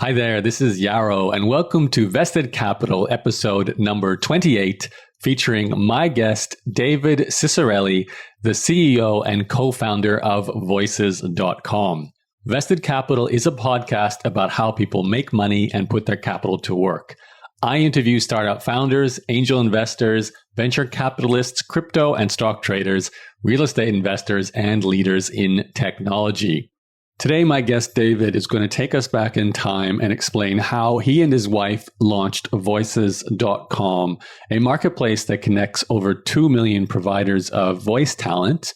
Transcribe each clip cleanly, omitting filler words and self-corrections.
Hi there, this is Yarrow, and welcome to Vested Capital, episode number 28, featuring my guest, David Ciccarelli, the CEO and co-founder of Voices.com. Vested Capital is a podcast about how people make money and put their capital to work. I interview startup founders, angel investors, venture capitalists, crypto and stock traders, real estate investors, and leaders in technology. Today, my guest David is going to take us back in time and explain how he and his wife launched Voices.com, a marketplace that connects over 2 million providers of voice talent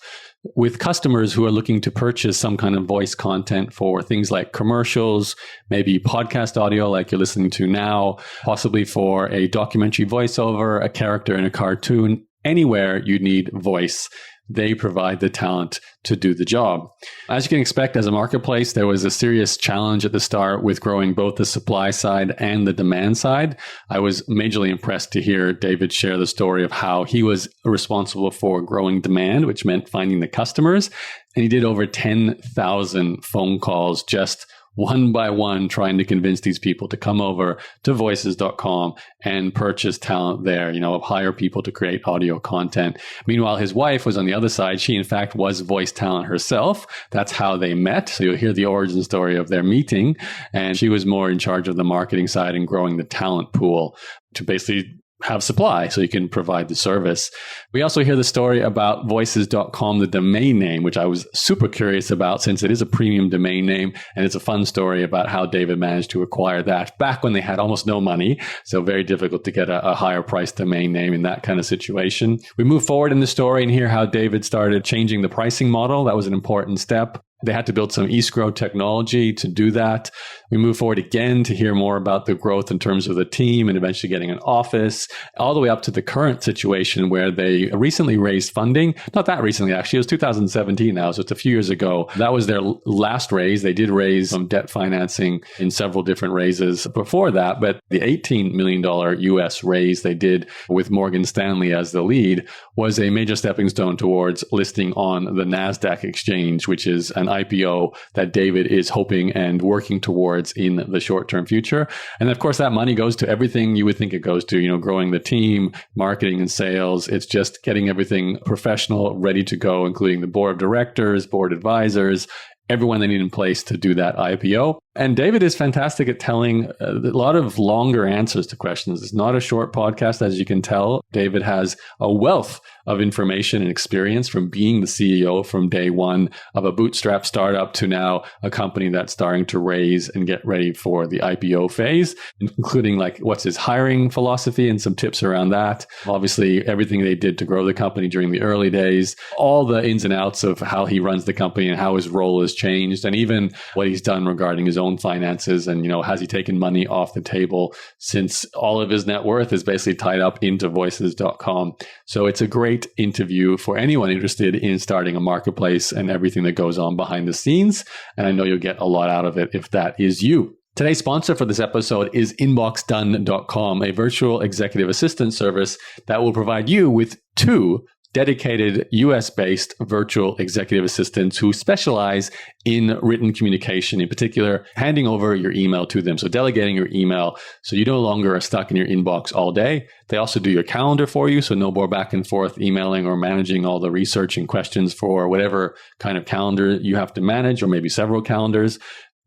with customers who are looking to purchase some kind of voice content for things like commercials, maybe podcast audio like you're listening to now, possibly for a documentary voiceover, a character in a cartoon, anywhere you need voice. They provide the talent to do the job. As you can expect, as a marketplace, there was a serious challenge at the start with growing both the supply side and the demand side. I was majorly impressed to hear David share the story of how he was responsible for growing demand, which meant finding the customers. And he did over 10,000 phone calls just one by one, trying to convince these people to come over to Voices.com and purchase talent there, hire people to create audio content. Meanwhile, his wife was on the other side. She, in fact, was voice talent herself. That's how they met. So you'll hear the origin story of their meeting. And she was more in charge of the marketing side and growing the talent pool to basically have supply so you can provide the service. We also hear the story about Voices.com, the domain name, which I was super curious about since it is a premium domain name. And it's a fun story about how David managed to acquire that back when they had almost no money. So very difficult to get a higher price domain name in that kind of situation. We move forward in the story and hear how David started changing the pricing model. That was an important step. They had to build some escrow technology to do that. We move forward again to hear more about the growth in terms of the team and eventually getting an office, all the way up to the current situation where they recently raised funding. Not that recently, actually. It was 2017 now, so it's a few years ago. That was their last raise. They did raise some debt financing in several different raises before that, but the $18 million US raise they did with Morgan Stanley as the lead was a major stepping stone towards listing on the Nasdaq exchange, which is an IPO that David is hoping and working towards in the short-term future. And of course, that money goes to everything you would think it goes to, growing the team, marketing and sales. It's just getting everything professional, ready to go, including the board of directors, board advisors, everyone they need in place to do that IPO. And David is fantastic at telling a lot of longer answers to questions. It's not a short podcast, as you can tell. David has a wealth of information and experience from being the CEO from day one of a bootstrap startup to now a company that's starting to raise and get ready for the IPO phase, including like what's his hiring philosophy and some tips around that. Obviously, everything they did to grow the company during the early days, all the ins and outs of how he runs the company and how his role has changed, and even what he's done regarding his own finances and, has he taken money off the table since all of his net worth is basically tied up into Voices.com. So it's a great interview for anyone interested in starting a marketplace and everything that goes on behind the scenes. And I know you'll get a lot out of it if that is you. Today's sponsor for this episode is inboxdone.com, a virtual executive assistant service that will provide you with 2 dedicated US-based virtual executive assistants who specialize in written communication, in particular, handing over your email to them. So delegating your email so you no longer are stuck in your inbox all day. They also do your calendar for you, so no more back and forth emailing or managing all the research and questions for whatever kind of calendar you have to manage, or maybe several calendars.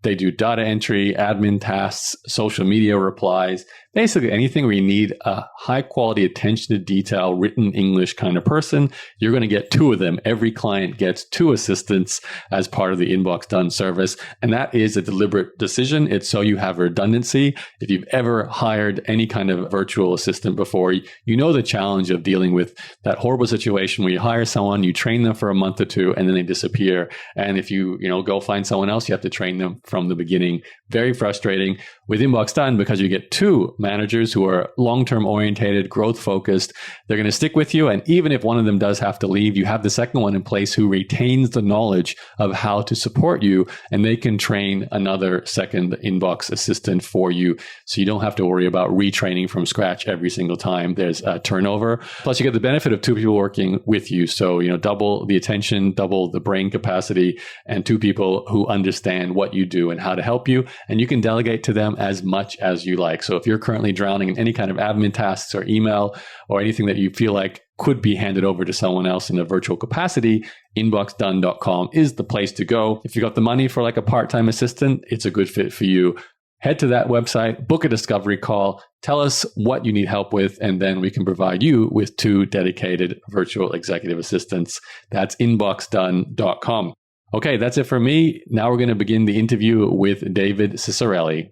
They do data entry, admin tasks, social media replies, basically anything where you need a high quality attention to detail, written English kind of person. You're going to get 2 of them. Every client gets 2 assistants as part of the Inbox Done service. And that is a deliberate decision. It's so you have redundancy. If you've ever hired any kind of virtual assistant before, you know the challenge of dealing with that horrible situation where you hire someone, you train them for a month or 2, and then they disappear. And if you go find someone else, you have to train them from the beginning. Very frustrating. With Inbox Done, because you get 2 managers who are long-term orientated, growth focused. They're going to stick with you. And even if one of them does have to leave, you have the second one in place who retains the knowledge of how to support you, and they can train another second inbox assistant for you. So you don't have to worry about retraining from scratch every single time there's a turnover. Plus you get the benefit of two people working with you. So, double the attention, double the brain capacity, and two people who understand what you do and how to help you. And you can delegate to them as much as you like. So if you're currently drowning in any kind of admin tasks or email or anything that you feel like could be handed over to someone else in a virtual capacity, inboxdone.com is the place to go. If you got the money for like a part-time assistant, it's a good fit for you. Head to that website, book a discovery call, tell us what you need help with, and then we can provide you with 2 dedicated virtual executive assistants. That's inboxdone.com. Okay, that's it for me. Now we're going to begin the interview with David Ciccarelli.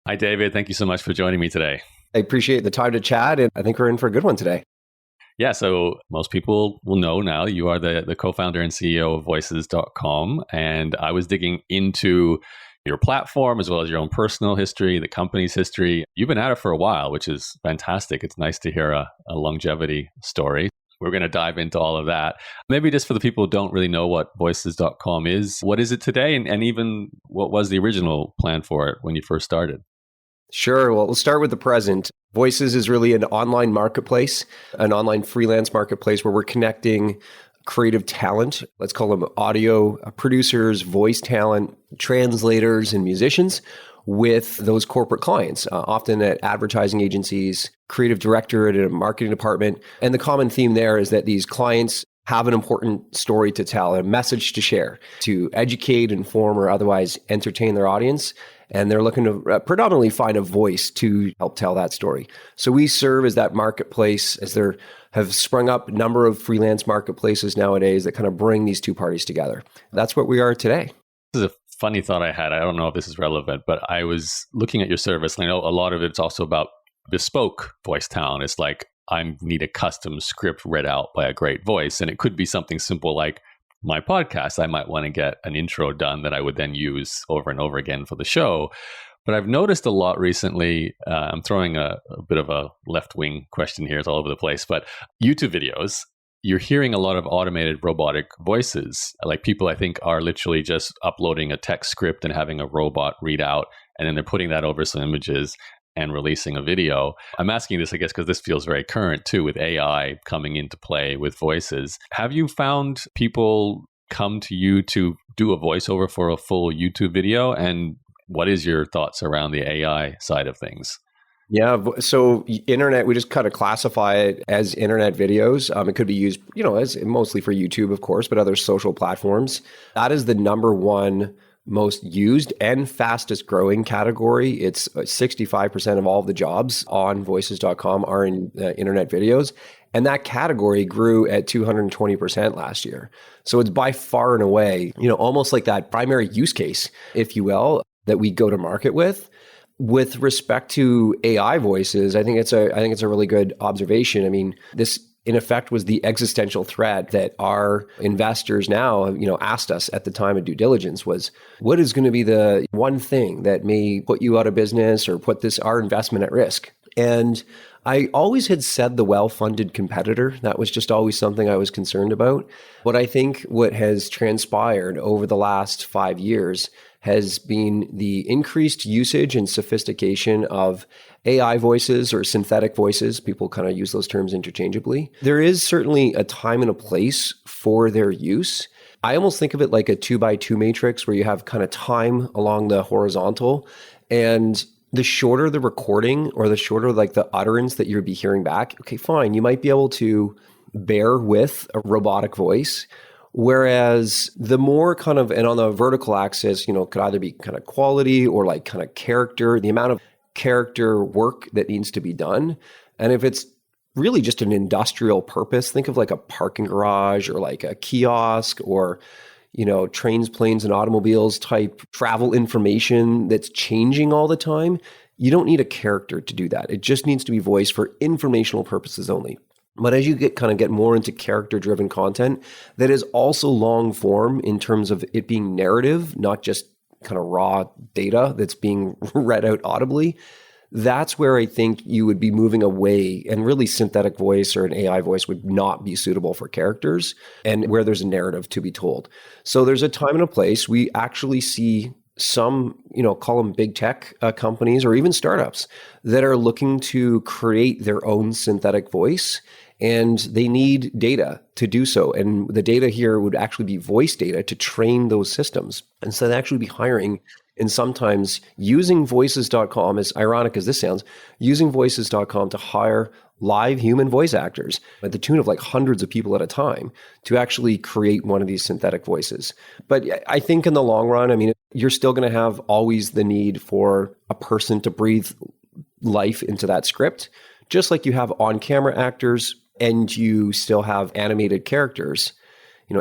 Hi, David. Thank you so much for joining me today. I appreciate the time to chat, and I think we're in for a good one today. Yeah, so most people will know now you are the co-founder and CEO of voices.com. And I was digging into your platform as well as your own personal history, the company's history. You've been at it for a while, which is fantastic. It's nice to hear a longevity story. We're going to dive into all of that. Maybe just for the people who don't really know what voices.com is, what is it today? And even what was the original plan for it when you first started? Sure. Well, we'll start with the present. Voices is really an online marketplace, an online freelance marketplace where we're connecting creative talent, let's call them audio producers, voice talent, translators, and musicians with those corporate clients, often at advertising agencies, creative director at a marketing department. And the common theme there is that these clients have an important story to tell, a message to share, to educate, inform, or otherwise entertain their audience. And they're looking to predominantly find a voice to help tell that story. So we serve as that marketplace, as there have sprung up a number of freelance marketplaces nowadays that kind of bring these two parties together. That's what we are today. This is a funny thought I had. I don't know if this is relevant, but I was looking at your service, and I know a lot of it's also about bespoke voice talent. It's like, I need a custom script read out by a great voice. And it could be something simple like my podcast. I might want to get an intro done that I would then use over and over again for the show. But I've noticed a lot recently, I'm throwing a bit of a left-wing question here, it's all over the place, but YouTube videos, you're hearing a lot of automated robotic voices. Like people, I think, are literally just uploading a text script and having a robot read out, and then they're putting that over some images and releasing a video. I'm asking this, I guess, because this feels very current too, with AI coming into play with voices. Have you found people come to you to do a voiceover for a full YouTube video? And what is your thoughts around the AI side of things? Yeah, so internet, we just kind of classify it as internet videos. It could be used, as mostly for YouTube, of course, but other social platforms. That is the number one most used and fastest growing category. It's 65% of all of the jobs on voices.com are in internet videos. And that category grew at 220% last year. So it's by far and away, almost like that primary use case, if you will, that we go to market with. With respect to AI voices, I think it's a really good observation. I mean, this in effect was the existential threat that our investors now, asked us at the time of due diligence was, what is going to be the one thing that may put you out of business or put our investment at risk? And I always had said the well-funded competitor. That was just always something I was concerned about. But I think what has transpired over the last 5 years has been the increased usage and sophistication of AI voices or synthetic voices. People kind of use those terms interchangeably. There is certainly a time and a place for their use. I almost think of it like a 2x2 matrix where you have kind of time along the horizontal, and the shorter the recording or the shorter like the utterance that you'd be hearing back, okay, fine, you might be able to bear with a robotic voice. Whereas the more kind of, and on the vertical axis, could either be kind of quality or like kind of character, the amount of character work that needs to be done. And if it's really just an industrial purpose, think of like a parking garage or like a kiosk or, trains, planes, and automobiles type travel information that's changing all the time. You don't need a character to do that. It just needs to be voiced for informational purposes only. But as you get more into character-driven content that is also long form in terms of it being narrative, not just kind of raw data that's being read out audibly, that's where I think you would be moving away, and really synthetic voice or an AI voice would not be suitable for characters and where there's a narrative to be told. So there's a time and a place. We actually see some, call them big tech companies or even startups that are looking to create their own synthetic voice, and they need data to do so. And the data here would actually be voice data to train those systems. And so they actually be hiring and sometimes using voices.com, as ironic as this sounds, using voices.com to hire live human voice actors at the tune of like hundreds of people at a time to actually create one of these synthetic voices. But I think in the long run, I mean, you're still going to have always the need for a person to breathe life into that script, just like you have on-camera actors and you still have animated characters.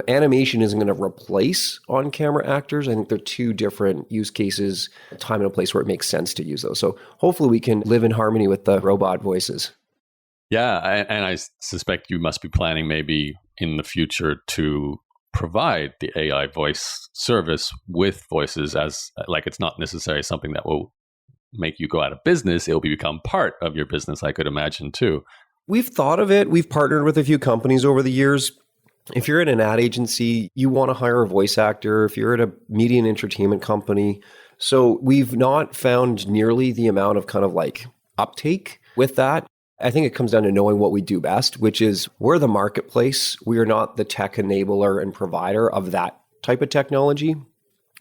Animation isn't going to replace on-camera actors. I think they're two different use cases, a time and a place where it makes sense to use those. So hopefully we can live in harmony with the robot voices. Yeah, and I suspect you must be planning maybe in the future to provide the AI voice service with voices as, like, it's not necessarily something that will make you go out of business. It will become part of your business, I could imagine, too. We've thought of it. We've partnered with a few companies over the years. If you're in an ad agency, you want to hire a voice actor. If you're at a media and entertainment company. So we've not found nearly the amount of kind of like uptake with that. I think it comes down to knowing what we do best, which is we're the marketplace. We are not the tech enabler and provider of that type of technology.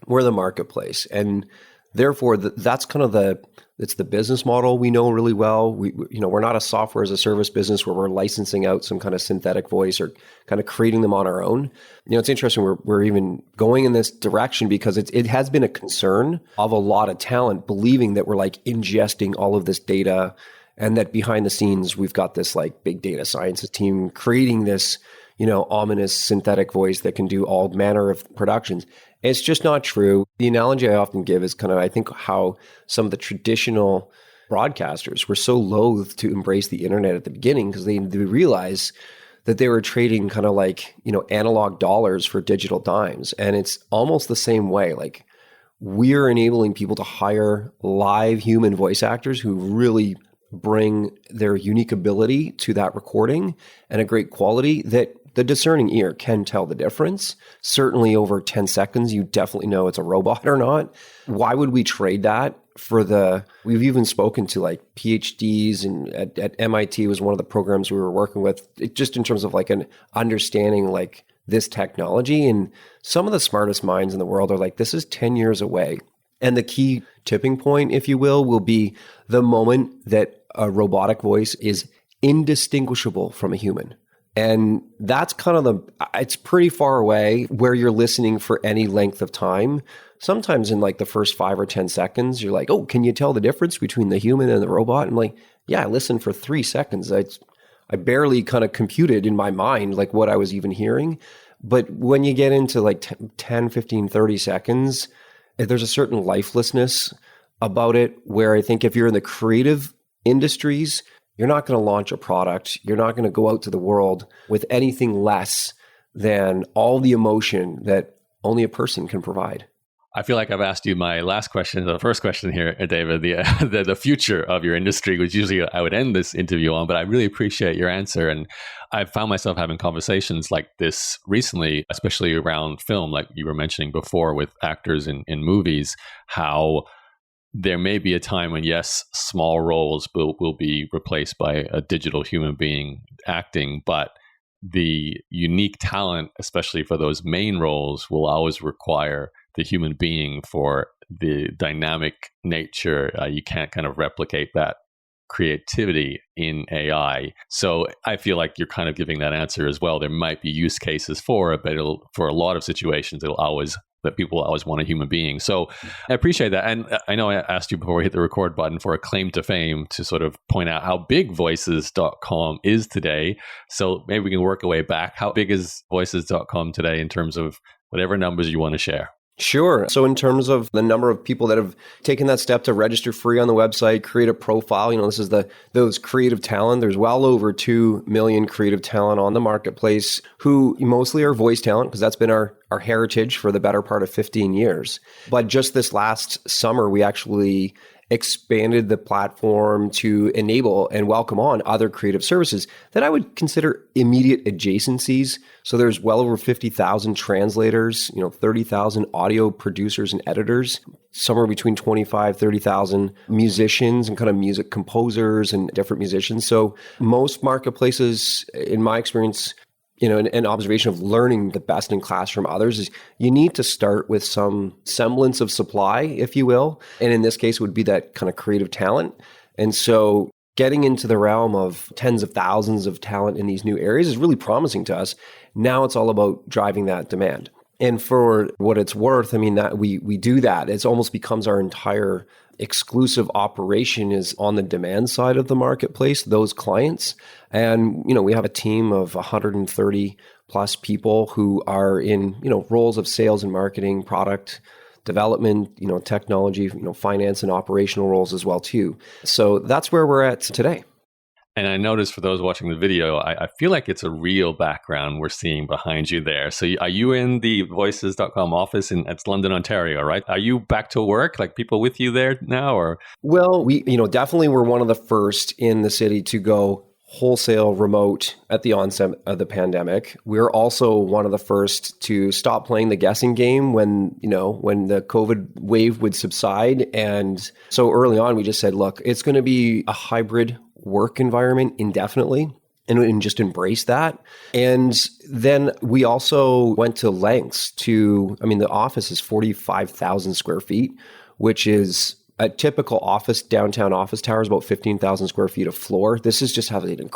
We're the marketplace. And therefore, that's kind of it's the business model we know really well. We're not a software as a service business where we're licensing out some kind of synthetic voice or kind of creating them on our own. It's interesting. We're even going in this direction because it has been a concern of a lot of talent believing that we're like ingesting all of this data, and that behind the scenes we've got this like big data sciences team creating this, ominous synthetic voice that can do all manner of productions. It's just not true. The analogy I often give is kind of, I think, how some of the traditional broadcasters were so loath to embrace the internet at the beginning because they realized that they were trading kind of like, analog dollars for digital dimes. And it's almost the same way. Like, we're enabling people to hire live human voice actors who really bring their unique ability to that recording and a great quality that the discerning ear can tell the difference. Certainly over 10 seconds, you definitely know it's a robot or not. Why would we trade that for we've even spoken to like PhDs, and at MIT was one of the programs we were working with, just in terms of like an understanding like this technology. And some of the smartest minds in the world are like, this is 10 years away. And the key tipping point, if you will be the moment that a robotic voice is indistinguishable from a human. And that's kind of it's pretty far away where you're listening for any length of time. Sometimes in like the first 5 or 10 seconds, you're like, oh, can you tell the difference between the human and the robot? I'm like, yeah, I listened for 3 seconds. I barely kind of computed in my mind like what I was even hearing. But when you get into like 10, 15, 30 seconds, there's a certain lifelessness about it where I think if you're in the creative industries, you're not going to launch a product. You're not going to go out to the world with anything less than all the emotion that only a person can provide. I feel like I've asked you my last question, the first question here, David, the future of your industry, which usually I would end this interview on, but I really appreciate your answer. And I've found myself having conversations like this recently, especially around film, like you were mentioning before with actors in movies, how there may be a time when, yes, small roles will be replaced by a digital human being acting, but the unique talent, especially for those main roles, will always require the human being for the dynamic nature. You can't kind of replicate that creativity in AI. So I feel like you're kind of giving that answer as well. There might be use cases for it, but for a lot of situations, that people always want a human being. So I appreciate that. And I know I asked you before we hit the record button for a claim to fame to sort of point out how big voices.com is today. So maybe we can work our way back. How big is voices.com today in terms of whatever numbers you want to share? Sure. So in terms of the number of people that have taken that step to register free on the website, create a profile, this is those creative talent. There's well over 2 million creative talent on the marketplace who mostly are voice talent because that's been our our heritage for the better part of 15 years. But just this last summer, we actually expanded the platform to enable and welcome on other creative services that I would consider immediate adjacencies. So there's well over 50,000 translators, 30,000 audio producers and editors, somewhere between 25, 30,000 musicians and kind of music composers and different musicians. So most marketplaces, in my experience, an observation of learning the best in class from others is you need to start with some semblance of supply, if you will. And in this case, it would be that kind of creative talent. And so getting into the realm of tens of thousands of talent in these new areas is really promising to us. Now it's all about driving that demand. And for what it's worth, that we do that. It almost becomes our entire exclusive operation is on the demand side of the marketplace, those clients. And, we have a team of 130 plus people who are in, roles of sales and marketing, product development, technology, finance and operational roles as well too. So that's where we're at today. And I noticed for those watching the video, I feel like it's a real background we're seeing behind you there. So are you in the voices.com office it's London, Ontario, right? Are you back to work, like people with you there now? Or Well, we, definitely were one of the first in the city to go wholesale remote at the onset of the pandemic. We're also one of the first to stop playing the guessing game when the COVID wave would subside. And so early on, we just said, look, it's going to be a hybrid work environment indefinitely and just embrace that. And then we also went to lengths to, the office is 45,000 square feet, which is a typical downtown office tower is about 15,000 square feet of floor. This is just having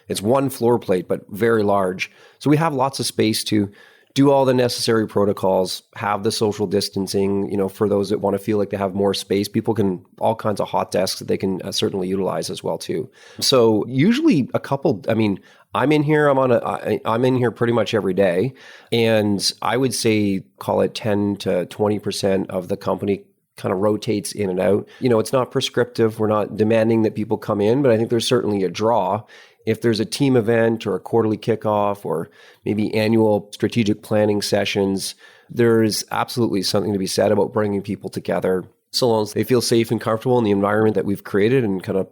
it's one floor plate, but very large. So we have lots of space to do all the necessary protocols, have the social distancing, for those that want to feel like they have more space. People can, all kinds of hot desks that they can certainly utilize as well too. So usually I'm in here, I'm in here pretty much every day. And I would say, call it 10 to 20% of the company kind of rotates in and out. It's not prescriptive. We're not demanding that people come in, but I think there's certainly a draw. If there's a team event or a quarterly kickoff or maybe annual strategic planning sessions, there's absolutely something to be said about bringing people together so long as they feel safe and comfortable in the environment that we've created and kind of,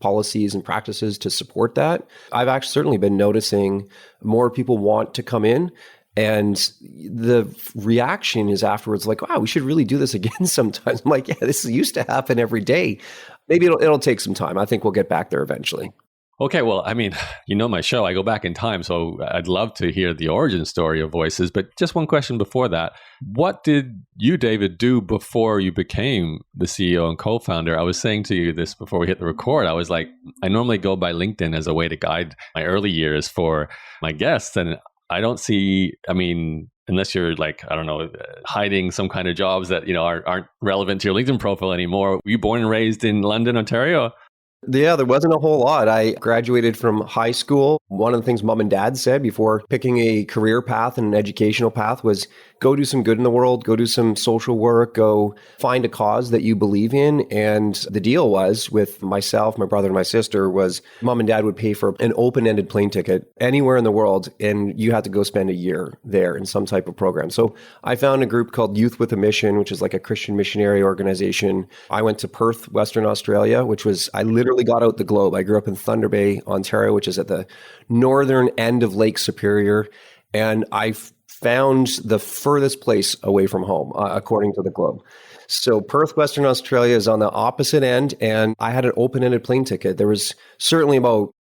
policies and practices to support that. I've actually certainly been noticing more people want to come in. And the reaction is afterwards like, wow, we should really do this again sometimes. I'm like, yeah, this used to happen every day. Maybe it'll take some time. I think we'll get back there eventually. Okay, well, my show, I go back in time, so I'd love to hear the origin story of Voices. But just one question before that. What did you, David, do before you became the CEO and co-founder? I was saying to you this before we hit the record. I was like, I normally go by LinkedIn as a way to guide my early years for my guests. And I don't see, unless you're like, I don't know, hiding some kind of jobs that, aren't relevant to your LinkedIn profile anymore. Were you born and raised in London, Ontario? Yeah, there wasn't a whole lot. I graduated from high school. One of the things mom and dad said before picking a career path and an educational path was go do some good in the world, go do some social work, go find a cause that you believe in. And the deal was with myself, my brother, and my sister was mom and dad would pay for an open-ended plane ticket anywhere in the world. And you had to go spend a year there in some type of program. So I found a group called Youth with a Mission, which is like a Christian missionary organization. I went to Perth, Western Australia, I literally got out the globe. I grew up in Thunder Bay, Ontario, which is at the northern end of Lake Superior. And I found the furthest place away from home, according to the globe. So Perth, Western Australia is on the opposite end. And I had an open-ended plane ticket. There was certainly about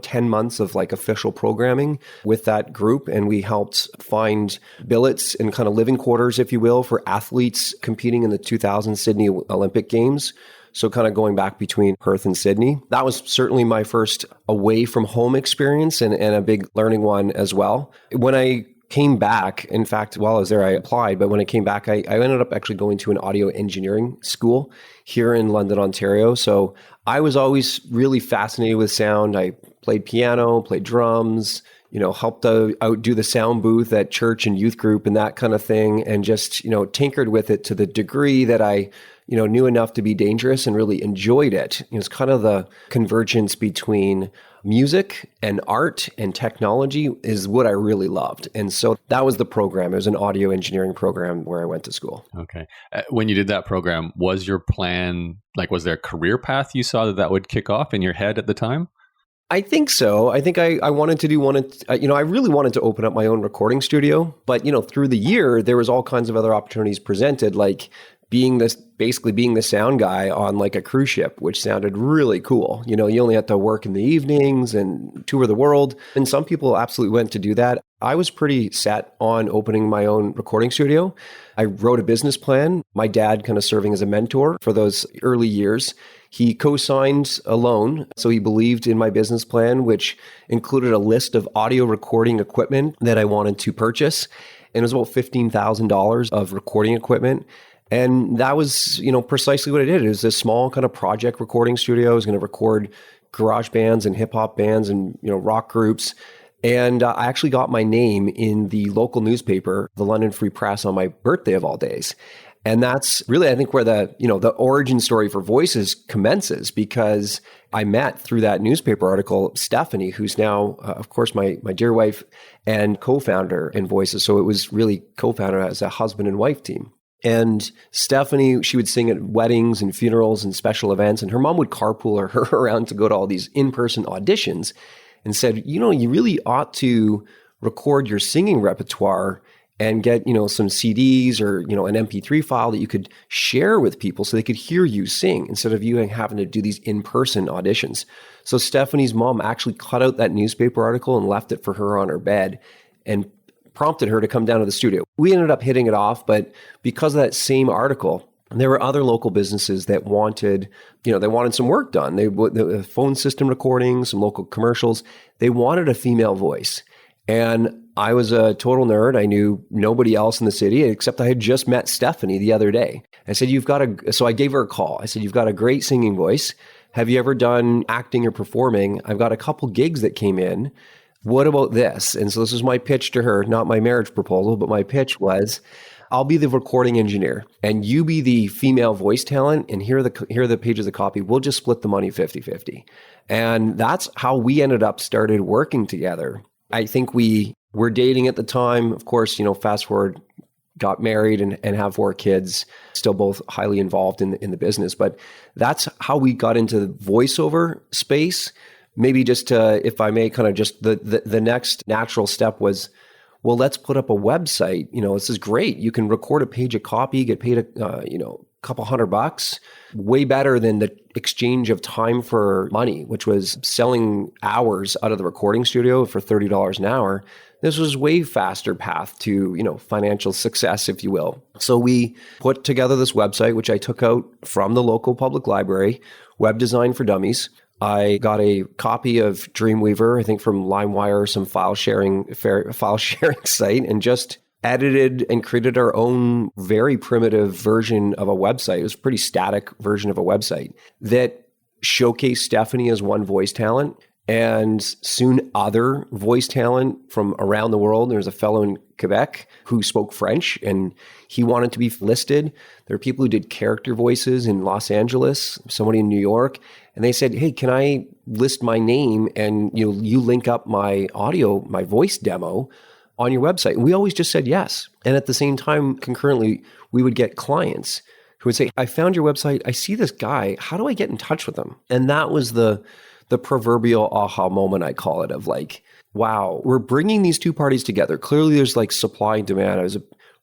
10 months of like official programming with that group. And we helped find billets and kind of living quarters, if you will, for athletes competing in the 2000 Sydney Olympic Games. So kind of going back between Perth and Sydney. That was certainly my first away from home experience and a big learning one as well. When I came back, in fact, while I was there, I applied. But when I came back, I ended up actually going to an audio engineering school here in London, Ontario. So I was always really fascinated with sound. I played piano, played drums, helped out do the sound booth at church and youth group and that kind of thing. And just, tinkered with it to the degree that I knew enough to be dangerous and really enjoyed it. It was kind of the convergence between music and art and technology is what I really loved. And so that was the program. It was an audio engineering program where I went to school. Okay. When you did that program, was your plan, like, was there a career path you saw that would kick off in your head at the time? I think so. I think I wanted to do I really wanted to open up my own recording studio, but through the year, there was all kinds of other opportunities presented, like being the sound guy on like a cruise ship, which sounded really cool. You only had to work in the evenings and tour the world. And some people absolutely went to do that. I was pretty set on opening my own recording studio. I wrote a business plan, my dad kind of serving as a mentor for those early years. He co-signed a loan, so he believed in my business plan, which included a list of audio recording equipment that I wanted to purchase. And it was about $15,000 of recording equipment. And that was, precisely what I did. It was this small kind of project recording studio. I was going to record garage bands and hip hop bands and, rock groups. And I actually got my name in the local newspaper, the London Free Press, on my birthday of all days. And that's really, I think, where the origin story for Voices commences, because I met through that newspaper article, Stephanie, who's now, of course, my dear wife and co-founder in Voices. So it was really co-founder as a husband and wife team. And Stephanie, she would sing at weddings and funerals and special events, and her mom would carpool her around to go to all these in-person auditions, and said, you really ought to record your singing repertoire and get, some CDs or, an MP3 file that you could share with people so they could hear you sing instead of you having to do these in-person auditions. So Stephanie's mom actually cut out that newspaper article and left it for her on her bed and prompted her to come down to the studio. We ended up hitting it off, but because of that same article, there were other local businesses that wanted, they wanted some work done. The phone system recording, some local commercials. They wanted a female voice. And I was a total nerd. I knew nobody else in the city, except I had just met Stephanie the other day. I said, so I gave her a call. I said, you've got a great singing voice. Have you ever done acting or performing? I've got a couple gigs that came in. What about this? And so this was my pitch to her, not my marriage proposal, but my pitch was, I'll be the recording engineer and you be the female voice talent, and here are the pages of copy. We'll just split the money 50-50. And that's how we ended up started working together. I think we were dating at the time. Of course, fast forward, got married and have 4 kids, still both highly involved in the business. But that's how we got into the voiceover space. Maybe just to, if I may, kind of just the next natural step was, well, let's put up a website. This is great. You can record a page of copy, get paid a couple $100, way better than the exchange of time for money, which was selling hours out of the recording studio for $30 an hour. This was way faster path to, financial success, if you will. So we put together this website, which I took out from the local public library, Web Design for Dummies. I got a copy of Dreamweaver, I think from LimeWire, some file sharing site, and just edited and created our own very primitive version of a website. It was a pretty static version of a website that showcased Stephanie as one voice talent, and soon other voice talent from around the world. There's a fellow in Quebec who spoke French and he wanted to be listed. There are people who did character voices in Los Angeles, somebody in New York, and they said, hey, can I list my name and you link up my audio, my voice demo on your website? And we always just said yes. And at the same time, concurrently, we would get clients who would say, I found your website. I see this guy. How do I get in touch with him? And that was the proverbial aha moment, I call it, of like, wow, we're bringing these two parties together. Clearly, there's like supply and demand. I was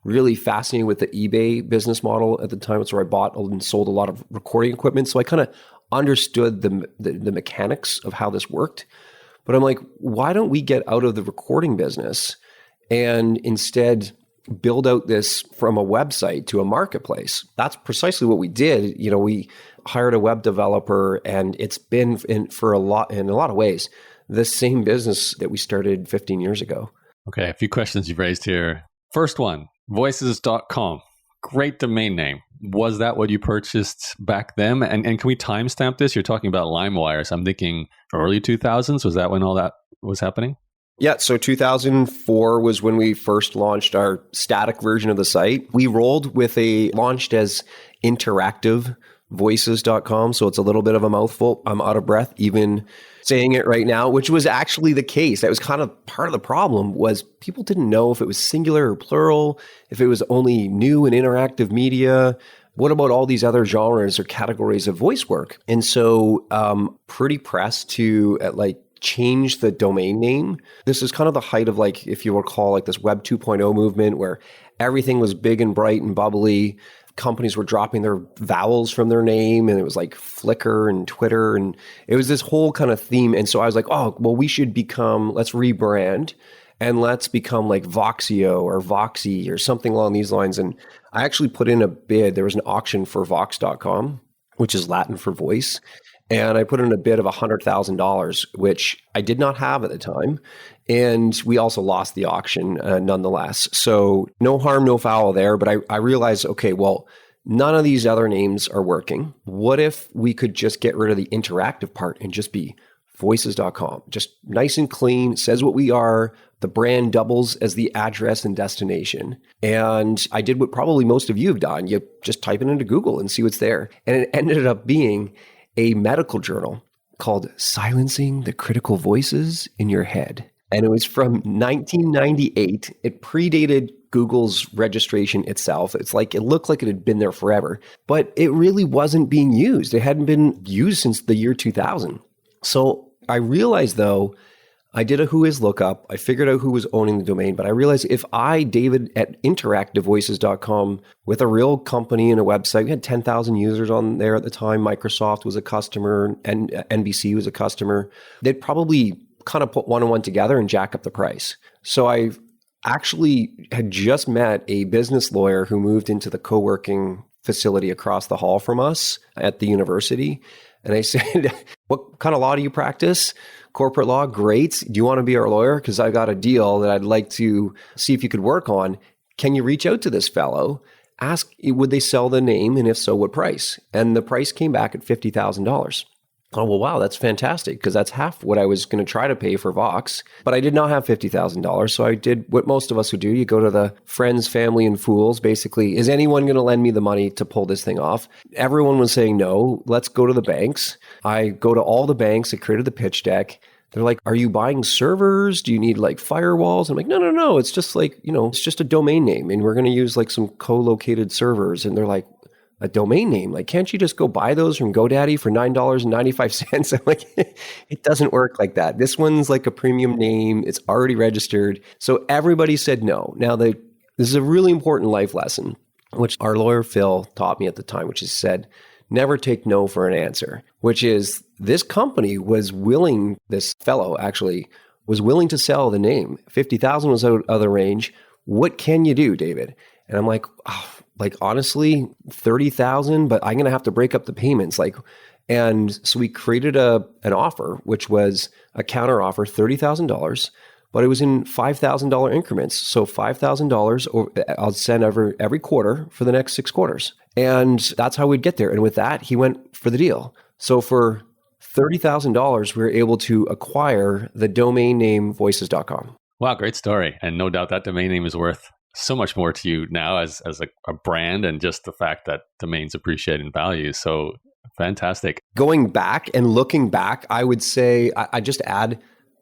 really fascinated with the eBay business model at the time. It's where I bought and sold a lot of recording equipment. So I kind of understood the mechanics of how this worked. But I'm like, why don't we get out of the recording business and instead build out this from a website to a marketplace? That's precisely what we did. We hired a web developer, and it's been in a lot of ways the same business that we started 15 years ago. Okay, a few questions you've raised here. First one, voices.com. Great domain name. Was that what you purchased back then? And can we timestamp this? You're talking about LimeWire, so I'm thinking early 2000s. Was that when all that was happening? Yeah, so 2004 was when we first launched our static version of the site. We launched as interactivevoices.com. So it's a little bit of a mouthful. I'm out of breath even saying it right now, which was actually the case. That was kind of part of the problem, was people didn't know if it was singular or plural, if it was only new and interactive media. What about all these other genres or categories of voice work? And so pretty pressed to change the domain name. This is kind of the height of, like, if you recall, like this Web 2.0 movement where everything was big and bright and bubbly. Companies were dropping their vowels from their name, and it was like Flickr and Twitter, and it was this whole kind of theme. And so I was like, oh, well, let's rebrand and let's become like Voxio or Voxy or something along these lines. And I actually put in a bid. There was an auction for Vox.com, which is Latin for voice. And I put in a bid of $100,000, which I did not have at the time. And we also lost the auction nonetheless. So no harm, no foul there. But I realized, okay, well, none of these other names are working. What if we could just get rid of the interactive part and just be voices.com? Just nice and clean, says what we are. The brand doubles as the address and destination. And I did what probably most of you have done. You just type it into Google and see what's there. And it ended up being a medical journal called Silencing the Critical Voices in Your Head. And it was from 1998. It predated Google's registration itself. It looked like it had been there forever, but it really wasn't being used. It hadn't been used since the year 2000. So I realized, though, I did a whois lookup. I figured out who was owning the domain, but I realized if I, David, at interactivevoices.com, with a real company and a website, we had 10,000 users on there at the time. Microsoft was a customer, and NBC was a customer. They'd probably kind of put one and one together and jack up the price. So I actually had just met a business lawyer who moved into the co-working facility across the hall from us at the university. And I said, what kind of law do you practice? Corporate law? Great. Do you want to be our lawyer? Because I got a deal that I'd like to see if you could work on. Can you reach out to this fellow? Ask, would they sell the name? And if so, what price? And the price came back at $50,000. Oh, well, wow, that's fantastic, because that's half what I was going to try to pay for Vox. But I did not have $50,000. So I did what most of us would do. You go to the friends, family, and fools. Basically, is anyone going to lend me the money to pull this thing off? Everyone was saying no. Let's go to the banks. I go to all the banks. I created the pitch deck. They're like, are you buying servers? Do you need like firewalls? I'm like, no. It's just like, it's just a domain name. And we're going to use like some co-located servers. And they're like, a domain name? Like, can't you just go buy those from GoDaddy for $9.95? I'm like, it doesn't work like that. This one's like a premium name. It's already registered. So everybody said no. Now, this is a really important life lesson, which our lawyer Phil taught me at the time, which is said, never take no for an answer, which is this company was willing, this fellow actually was willing to sell the name. 50,000 was out of the range. What can you do, David? And I'm like, honestly, 30,000, but I'm going to have to break up the payments. And so we created an offer, which was a counter offer, $30,000, but it was in $5,000 increments. So $5,000 I'll send every quarter for the next 6 quarters. And that's how we'd get there. And with that, he went for the deal. So for $30,000, we were able to acquire the domain name voices.com. Wow, great story. And no doubt that domain name is worth so much more to you now as a brand, and just the fact that domains appreciate in value. So fantastic. Going back and looking back, I would say, I just add,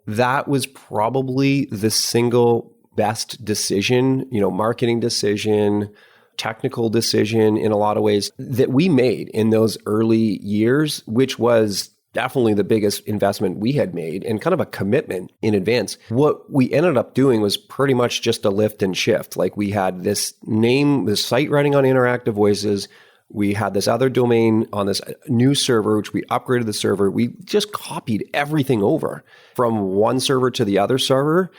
that was probably the single best decision, marketing decision, technical decision in a lot of ways that we made in those early years, which was definitely the biggest investment we had made and kind of a commitment in advance. What we ended up doing was pretty much just a lift and shift. Like, we had this name, this site running on Interactive Voices. We had this other domain on this new server, which we upgraded the server. We just copied everything over from one server to the other server,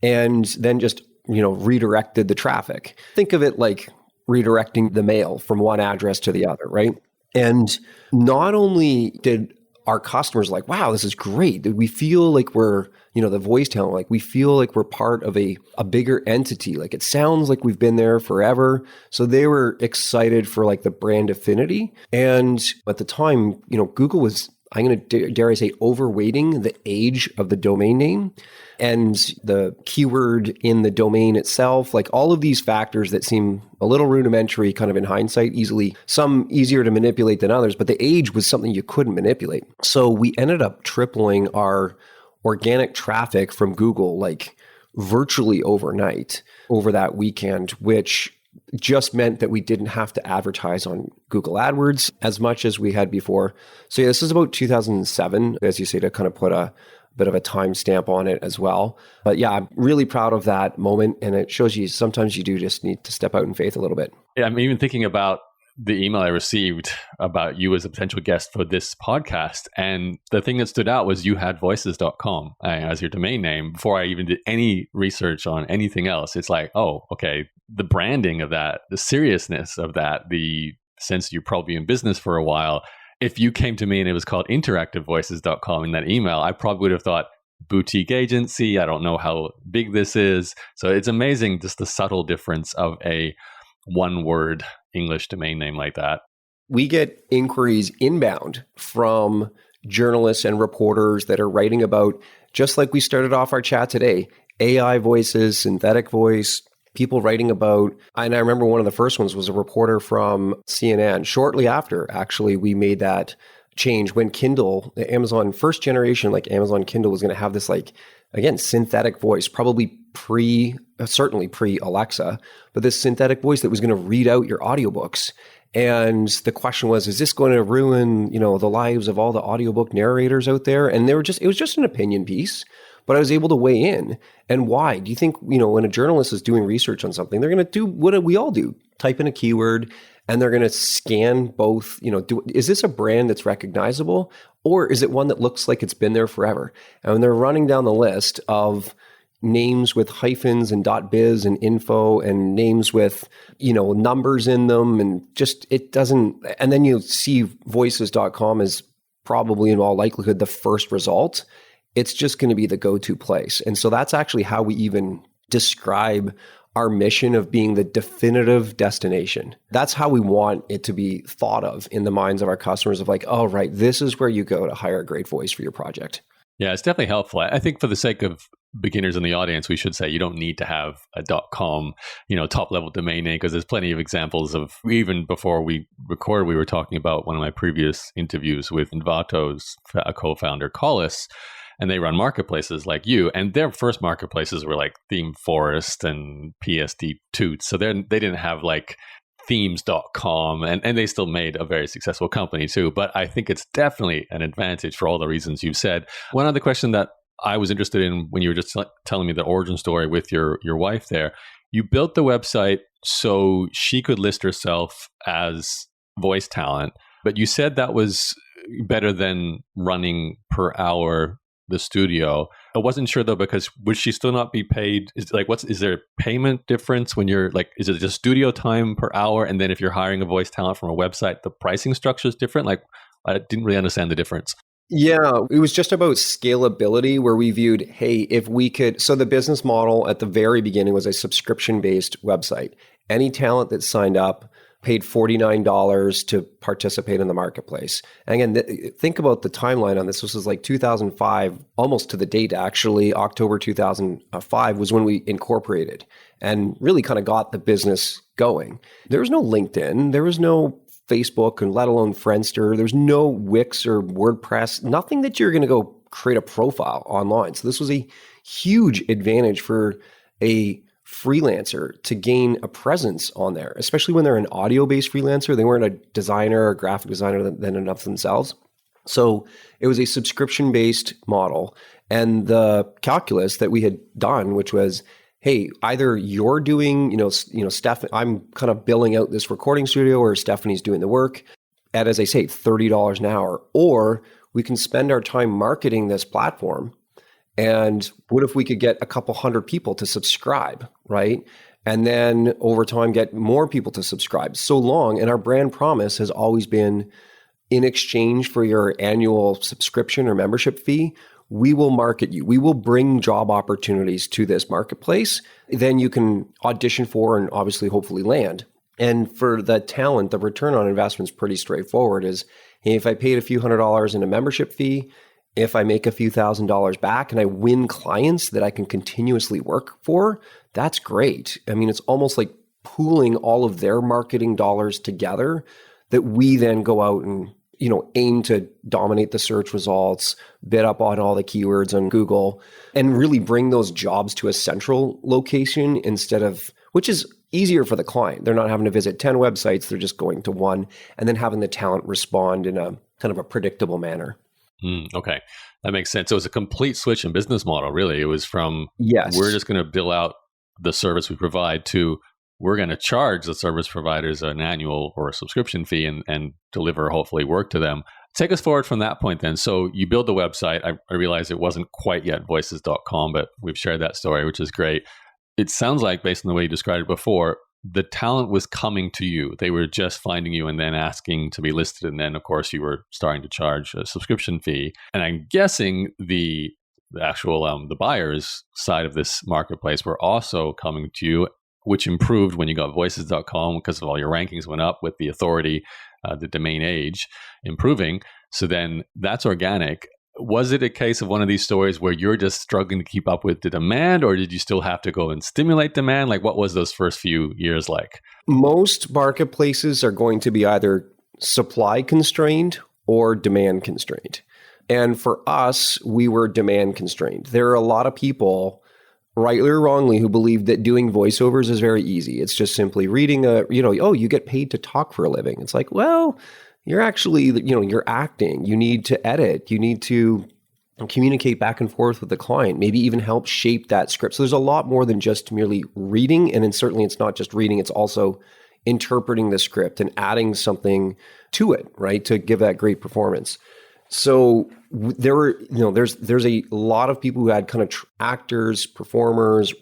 and then just, redirected the traffic. Think of it like redirecting the mail from one address to the other, right? And not only did our customers like, wow, this is great. We feel like we're, the voice talent, like we feel like we're part of a bigger entity. Like, it sounds like we've been there forever. So they were excited for like the brand affinity. And at the time, Google was I'm going to, dare I say, overweighting the age of the domain name and the keyword in the domain itself, like all of these factors that seem a little rudimentary kind of in hindsight, some easier to manipulate than others, but the age was something you couldn't manipulate. So we ended up tripling our organic traffic from Google, like virtually overnight over that weekend, which just meant that we didn't have to advertise on Google AdWords as much as we had before. So yeah, this is about 2007, as you say, to kind of put a bit of a timestamp on it as well. But yeah, I'm really proud of that moment. And it shows you sometimes you do just need to step out in faith a little bit. Yeah, I'm even thinking about the email I received about you as a potential guest for this podcast. And the thing that stood out was you had voices.com as your domain name before I even did any research on anything else. It's like, oh, okay, the branding of that, the seriousness of that, the sense you're probably in business for a while. If you came to me and it was called interactivevoices.com in that email, I probably would have thought boutique agency. I don't know how big this is. So it's amazing just the subtle difference of a one word English domain name like that. We get inquiries inbound from journalists and reporters that are writing about, just like we started off our chat today, AI voices, synthetic voice, people writing about, and I remember one of the first ones was a reporter from CNN. Shortly after, actually, we made that change when Kindle, the Amazon first generation, like Amazon Kindle was going to have this, like, again, synthetic voice, probably certainly pre Alexa, but this synthetic voice that was going to read out your audiobooks. And the question was, is this going to ruin, the lives of all the audiobook narrators out there? And it was just an opinion piece, but I was able to weigh in. And why? Do you think, when a journalist is doing research on something, they're going to do what we all do, type in a keyword, and they're going to scan both, is this a brand that's recognizable, or is it one that looks like it's been there forever? And when they're running down the list of names with hyphens and .biz and info and names with, numbers in them, and just, it doesn't, and then you see voices.com is probably in all likelihood the first result. It's just going to be the go-to place. And so that's actually how we even describe our mission of being the definitive destination. That's how we want it to be thought of in the minds of our customers of like, oh, right, this is where you go to hire a great voice for your project. Yeah, it's definitely helpful. I think for the sake of beginners in the audience, we should say you don't need to have a .com, top level domain name, because there's plenty of examples of, even before we recorded, we were talking about one of my previous interviews with Envato's co-founder, Collis, and they run marketplaces like you. And their first marketplaces were like Theme Forest and PSD Toots. So they didn't have like themes.com, and they still made a very successful company too. But I think it's definitely an advantage for all the reasons you've said. One other question that I was interested in when you were just telling me the origin story with your wife there, you built the website so she could list herself as voice talent, but you said that was better than running per hour the studio. I wasn't sure though, because would she still not be paid? Is there a payment difference when you're like, is it just studio time per hour? And then if you're hiring a voice talent from a website, the pricing structure is different? Like, I didn't really understand the difference. Yeah, it was just about scalability, where we viewed, hey, if we could, so the business model at the very beginning was a subscription-based website. Any talent that signed up paid $49 to participate in the marketplace. And again, think about the timeline on this. This was like 2005, almost to the date, actually. October 2005 was when we incorporated and really kind of got the business going. There was no LinkedIn. There was no Facebook, and let alone Friendster. There's no Wix or WordPress, nothing that you're going to go create a profile online. So this was a huge advantage for a freelancer to gain a presence on there, especially when they're an audio-based freelancer. They weren't a designer or graphic designer than enough themselves. So it was a subscription-based model. And the calculus that we had done, which was, hey, either you're doing, Steph, I'm kind of billing out this recording studio, or Stephanie's doing the work at, as I say, $30 an hour, or we can spend our time marketing this platform. And what if we could get a couple hundred people to subscribe, right? And then over time, get more people to subscribe so long. And our brand promise has always been, in exchange for your annual subscription or membership fee, we will market you. We will bring job opportunities to this marketplace. Then you can audition for and obviously hopefully land. And for the talent, the return on investment is pretty straightforward is, hey, if I paid a few $100s in a membership fee, if I make a few $1,000s back and I win clients that I can continuously work for, that's great. I mean, it's almost like pooling all of their marketing dollars together that we then go out and, aim to dominate the search results, bid up on all the keywords on Google, and really bring those jobs to a central location instead of, which is easier for the client. They're not having to visit 10 websites. They're just going to one and then having the talent respond in a kind of a predictable manner. Okay. That makes sense. So it's a complete switch in business model, really. It was from, Yes, we're just going to bill out the service we provide to, we're going to charge the service providers an annual or a subscription fee and deliver hopefully work to them. Take us forward from that point then. So you build the website. I realized it wasn't quite yet voices.com, but we've shared that story, which is great. It sounds like, based on the way you described it before, the talent was coming to you. They were just finding you and then asking to be listed. And then, of course, you were starting to charge a subscription fee. And I'm guessing the actual the buyers side of this marketplace were also coming to you, which improved when you got voices.com because of all your rankings went up with the authority, the domain age improving. So then that's organic. Was it a case of one of these stories where you're just struggling to keep up with the demand, or did you still have to go and stimulate demand? Like, what was those first few years like? most marketplaces are going to be either supply constrained or demand constrained. And for us, we were demand constrained. There are a lot of people, rightly or wrongly, who believe that doing voiceovers is very easy. It's just simply reading you get paid to talk for a living. It's like, well, you're actually, you're acting. You need to edit. You need to communicate back and forth with the client, maybe even help shape that script. So there's a lot more than just merely reading. And then certainly it's not just reading, it's also interpreting the script and adding something to it, right, to give that great performance. So there were, there's a lot of people who had kind of actors, performers,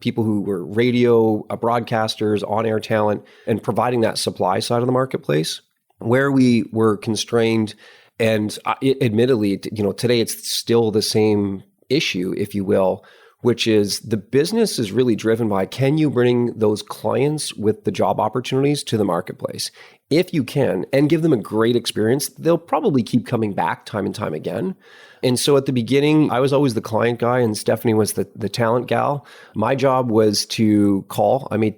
people who were radio, broadcasters, on-air talent, and providing that supply side of the marketplace. Where we were constrained, and admittedly, today it's still the same issue, if you will, which is the business is really driven by, can you bring those clients with the job opportunities to the marketplace? If you can, and give them a great experience, they'll probably keep coming back time and time again. And so at the beginning, I was always the client guy and Stephanie was the talent gal. My job was to call. I mean,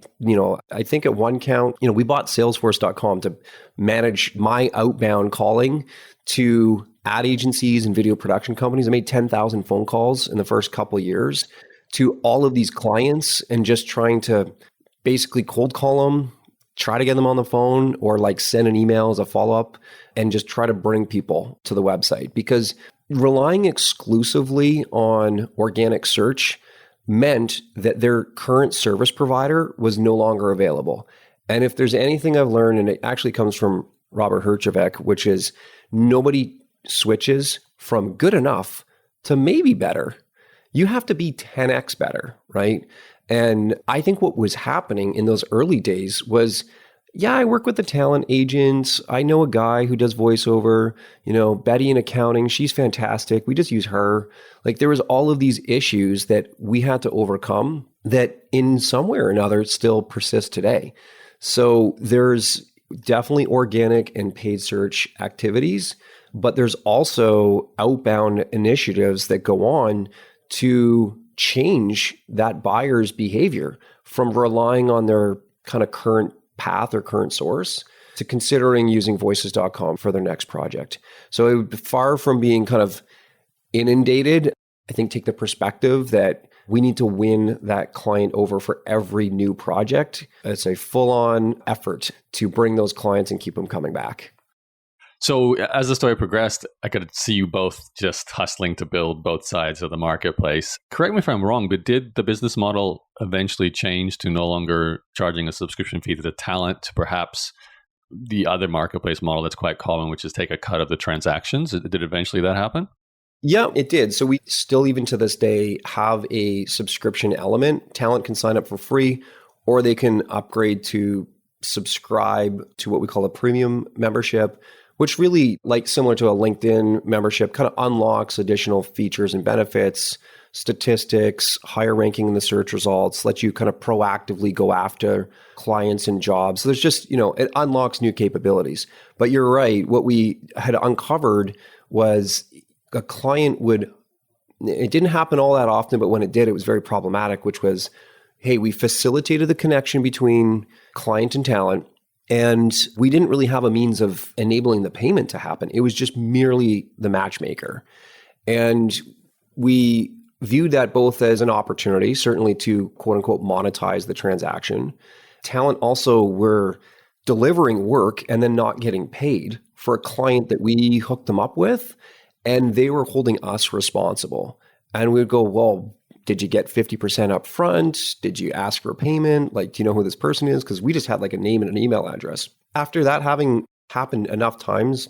I think at one count, we bought Salesforce.com to manage my outbound calling to ad agencies and video production companies. I made 10,000 phone calls in the first couple of years to all of these clients and just trying to basically cold call them, try to get them on the phone, or like send an email as a follow-up and just try to bring people to the website. Because relying exclusively on organic search meant that their current service provider was no longer available. And if there's anything I've learned, and it actually comes from Robert Herjavec, which is nobody switches from good enough to maybe better. You have to be 10x better, right? And I think what was happening in those early days was, I work with the talent agents. I know a guy who does voiceover, Betty in accounting. She's fantastic. We just use her. Like there was all of these issues that we had to overcome that in some way or another still persist today. So there's definitely organic and paid search activities, but there's also outbound initiatives that go on to change that buyer's behavior from relying on their kind of current path or current source to considering using voices.com for their next project. So it would be far from being kind of inundated. I think take the perspective that we need to win that client over for every new project. It's a full-on effort to bring those clients and keep them coming back. So as the story progressed, I could see you both just hustling to build both sides of the marketplace. Correct me if I'm wrong, but did the business model eventually change to no longer charging a subscription fee to the talent, to perhaps the other marketplace model that's quite common, which is take a cut of the transactions? Did eventually that happen? Yeah, it did. So we still, even to this day, have a subscription element. Talent can sign up for free, or they can upgrade to subscribe to what we call a premium membership, which really, like similar to a LinkedIn membership, kind of unlocks additional features and benefits, statistics, higher ranking in the search results, lets you kind of proactively go after clients and jobs. So there's just, it unlocks new capabilities. But you're right. What we had uncovered was a client it didn't happen all that often, but when it did, it was very problematic, which was, hey, we facilitated the connection between client and talent, and we didn't really have a means of enabling the payment to happen. It was just merely the matchmaker. And we viewed that both as an opportunity, certainly to quote unquote monetize the transaction. Talent also were delivering work and then not getting paid for a client that we hooked them up with, and they were holding us responsible. And we would go, well, did you get 50% up front? Did you ask for a payment? Like, do you know who this person is? Because we just had like a name and an email address. After that having happened enough times,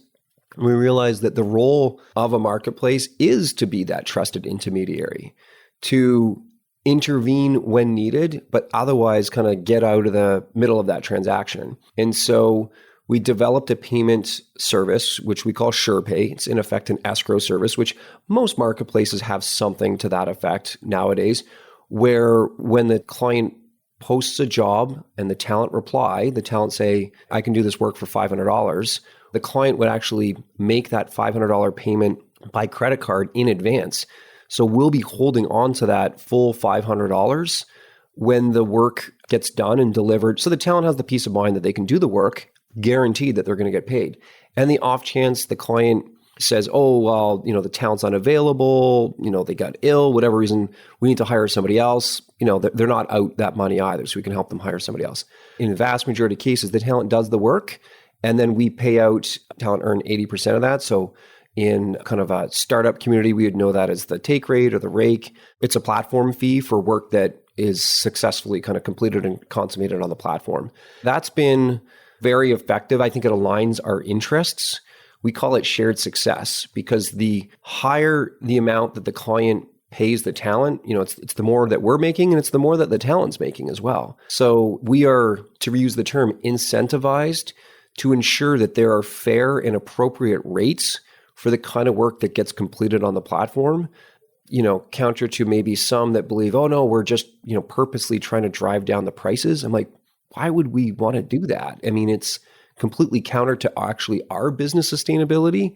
we realized that the role of a marketplace is to be that trusted intermediary, to intervene when needed, but otherwise kind of get out of the middle of that transaction. And so we developed a payment service, which we call SurePay. It's in effect an escrow service, which most marketplaces have something to that effect nowadays, where when the client posts a job and the talent reply, the talent say, I can do this work for $500. The client would actually make that $500 payment by credit card in advance. So we'll be holding on to that full $500 when the work gets done and delivered. So the talent has the peace of mind that they can do the work, guaranteed that they're going to get paid. And the off chance the client says, oh, well, the talent's unavailable, they got ill, whatever reason, we need to hire somebody else, they're not out that money either. So we can help them hire somebody else. In the vast majority of cases, the talent does the work, and then we pay out, talent earn 80% of that. So in kind of a startup community, we would know that as the take rate or the rake. It's a platform fee for work that is successfully kind of completed and consummated on the platform. That's been very effective. I think it aligns our interests. We call it shared success because the higher the amount that the client pays the talent, it's the more that we're making, and it's the more that the talent's making as well. So we are, to reuse the term, incentivized to ensure that there are fair and appropriate rates for the kind of work that gets completed on the platform. Counter to maybe some that believe, oh no, we're just, purposely trying to drive down the prices. I'm like, why would we want to do that? I mean, it's completely counter to actually our business sustainability.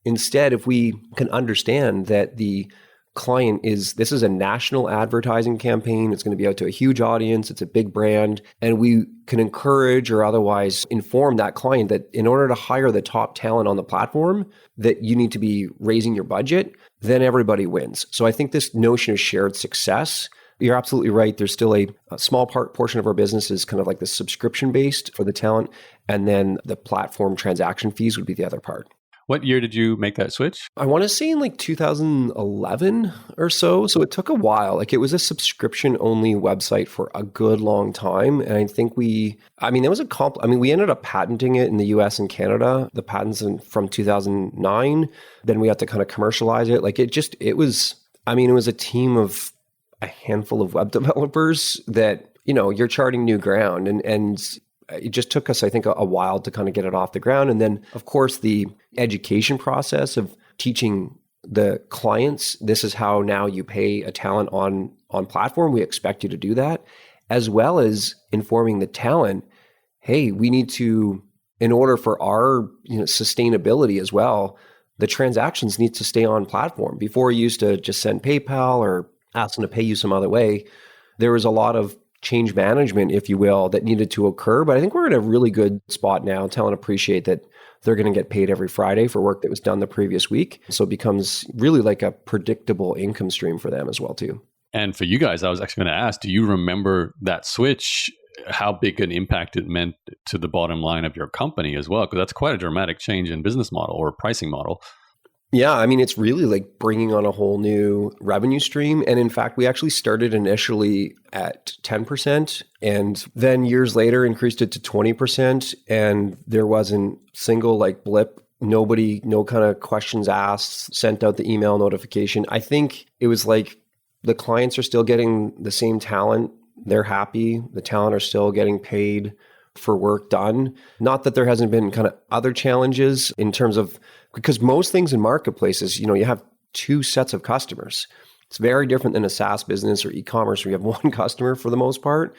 Instead, if we can understand that the client this is a national advertising campaign, it's going to be out to a huge audience, it's a big brand, and we can encourage or otherwise inform that client that in order to hire the top talent on the platform, that you need to be raising your budget, then everybody wins. So I think this notion of shared success, you're absolutely right. There's still a small portion of our business is kind of like the subscription based for the talent. And then the platform transaction fees would be the other part. What year did you make that switch? I want to say in like 2011 or so. So it took a while. Like it was a subscription only website for a good long time. And I think we ended up patenting it in the US and Canada, the patents from 2009. Then we had to kind of commercialize it. Like it was a team of a handful of web developers that, you're charting new ground. And it just took us, I think, a while to kind of get it off the ground. And then, of course, the education process of teaching the clients, this is how now you pay a talent on platform. We expect you to do that, as well as informing the talent, hey, we need to, in order for our sustainability as well, the transactions need to stay on platform. Before you used to just send PayPal or ask them to pay you some other way, there was a lot of change management, if you will, that needed to occur. But I think we're in a really good spot now. Talent appreciate that they're going to get paid every Friday for work that was done the previous week. So it becomes really like a predictable income stream for them as well, too. And for you guys, I was actually going to ask, do you remember that switch, how big an impact it meant to the bottom line of your company as well? Because that's quite a dramatic change in business model or pricing model. Yeah, it's really like bringing on a whole new revenue stream. And in fact, we actually started initially at 10% and then years later increased it to 20%. And there wasn't single like blip, nobody, no kind of questions asked, sent out the email notification. I think it was like the clients are still getting the same talent. They're happy. The talent are still getting paid for work done. Not that there hasn't been kind of other challenges in terms of, because most things in marketplaces, you have two sets of customers. It's very different than a SaaS business or e-commerce where you have one customer for the most part.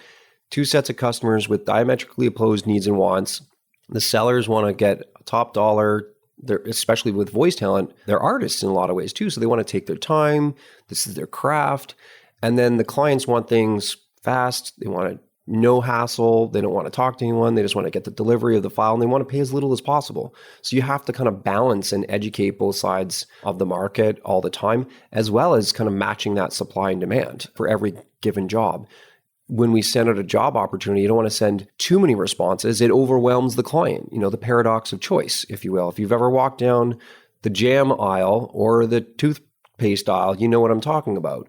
Two sets of customers with diametrically opposed needs and wants. The sellers want to get top dollar. They're, especially with voice talent, they're artists in a lot of ways too. So they want to take their time. This is their craft. And then the clients want things fast. They want no hassle. They don't want to talk to anyone. They just want to get the delivery of the file and they want to pay as little as possible. So you have to kind of balance and educate both sides of the market all the time, as well as kind of matching that supply and demand for every given job. When we send out a job opportunity, you don't want to send too many responses. It overwhelms the client, the paradox of choice, if you will. If you've ever walked down the jam aisle or the toothpaste aisle, you know what I'm talking about.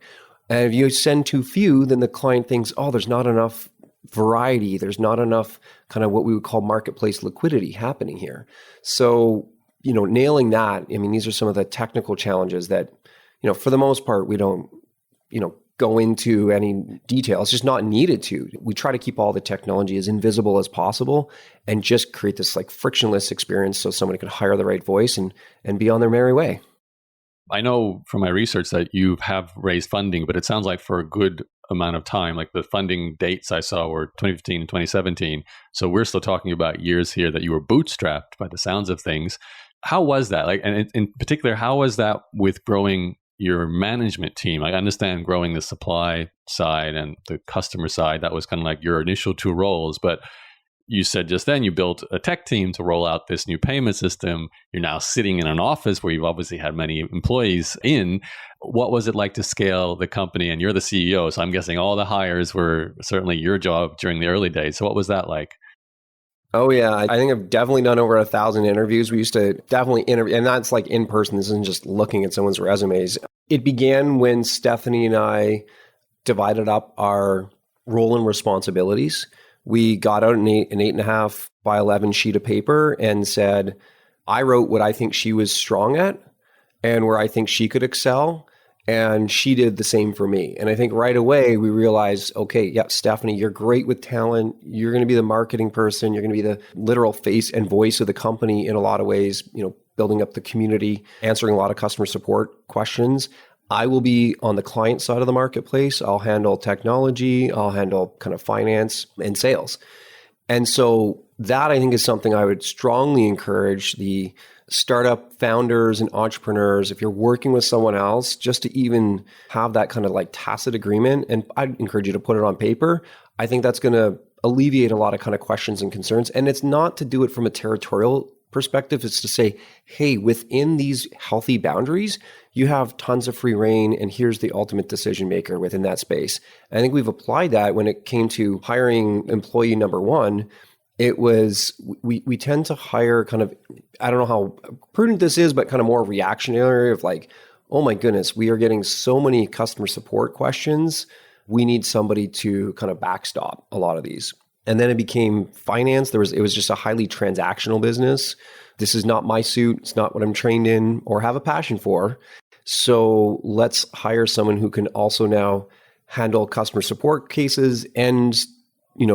And if you send too few, then the client thinks, oh, there's not enough variety. There's not enough kind of what we would call marketplace liquidity happening here. So, nailing that, these are some of the technical challenges that, for the most part, we don't, go into any detail. It's just not needed to. We try to keep all the technology as invisible as possible and just create this like frictionless experience so somebody can hire the right voice and be on their merry way. I know from my research that you have raised funding, but it sounds like for a good amount of time, like the funding dates I saw were 2015 and 2017. So we're still talking about years here that you were bootstrapped by the sounds of things. How was that? Like, and in particular, how was that with growing your management team? I understand growing the supply side and the customer side, that was kind of like your initial two roles. But you said just then you built a tech team to roll out this new payment system. You're now sitting in an office where you've obviously had many employees in. What was it like to scale the company? And you're the CEO, so I'm guessing all the hires were certainly your job during the early days. So what was that like? Oh, yeah. I think I've definitely done over 1,000 interviews. We used to definitely interview, and that's like in person. This isn't just looking at someone's resumes. It began when Stephanie and I divided up our role and responsibilities. We got out an 8.5 by 11 sheet of paper and said, I wrote what I think she was strong at and where I think she could excel. And she did the same for me. And I think right away we realized, okay, yeah, Stephanie, you're great with talent. You're going to be the marketing person. You're going to be the literal face and voice of the company in a lot of ways, building up the community, answering a lot of customer support questions. I will be on the client side of the marketplace. I'll handle technology. I'll handle kind of finance and sales. And so that I think is something I would strongly encourage the startup founders and entrepreneurs, if you're working with someone else, just to even have that kind of like tacit agreement. And I'd encourage you to put it on paper. I think that's going to alleviate a lot of kind of questions and concerns. And it's not to do it from a territorial perspective. It's to say, hey, within these healthy boundaries, you have tons of free reign, and here's the ultimate decision maker within that space. And I think we've applied that when it came to hiring employee number one. It was, we tend to hire kind of, I don't know how prudent this is, but kind of more reactionary of like, oh my goodness, we are getting so many customer support questions. We need somebody to kind of backstop a lot of these. And then it became finance. It was just a highly transactional business. This is not my suit. It's not what I'm trained in or have a passion for. So let's hire someone who can also now handle customer support cases and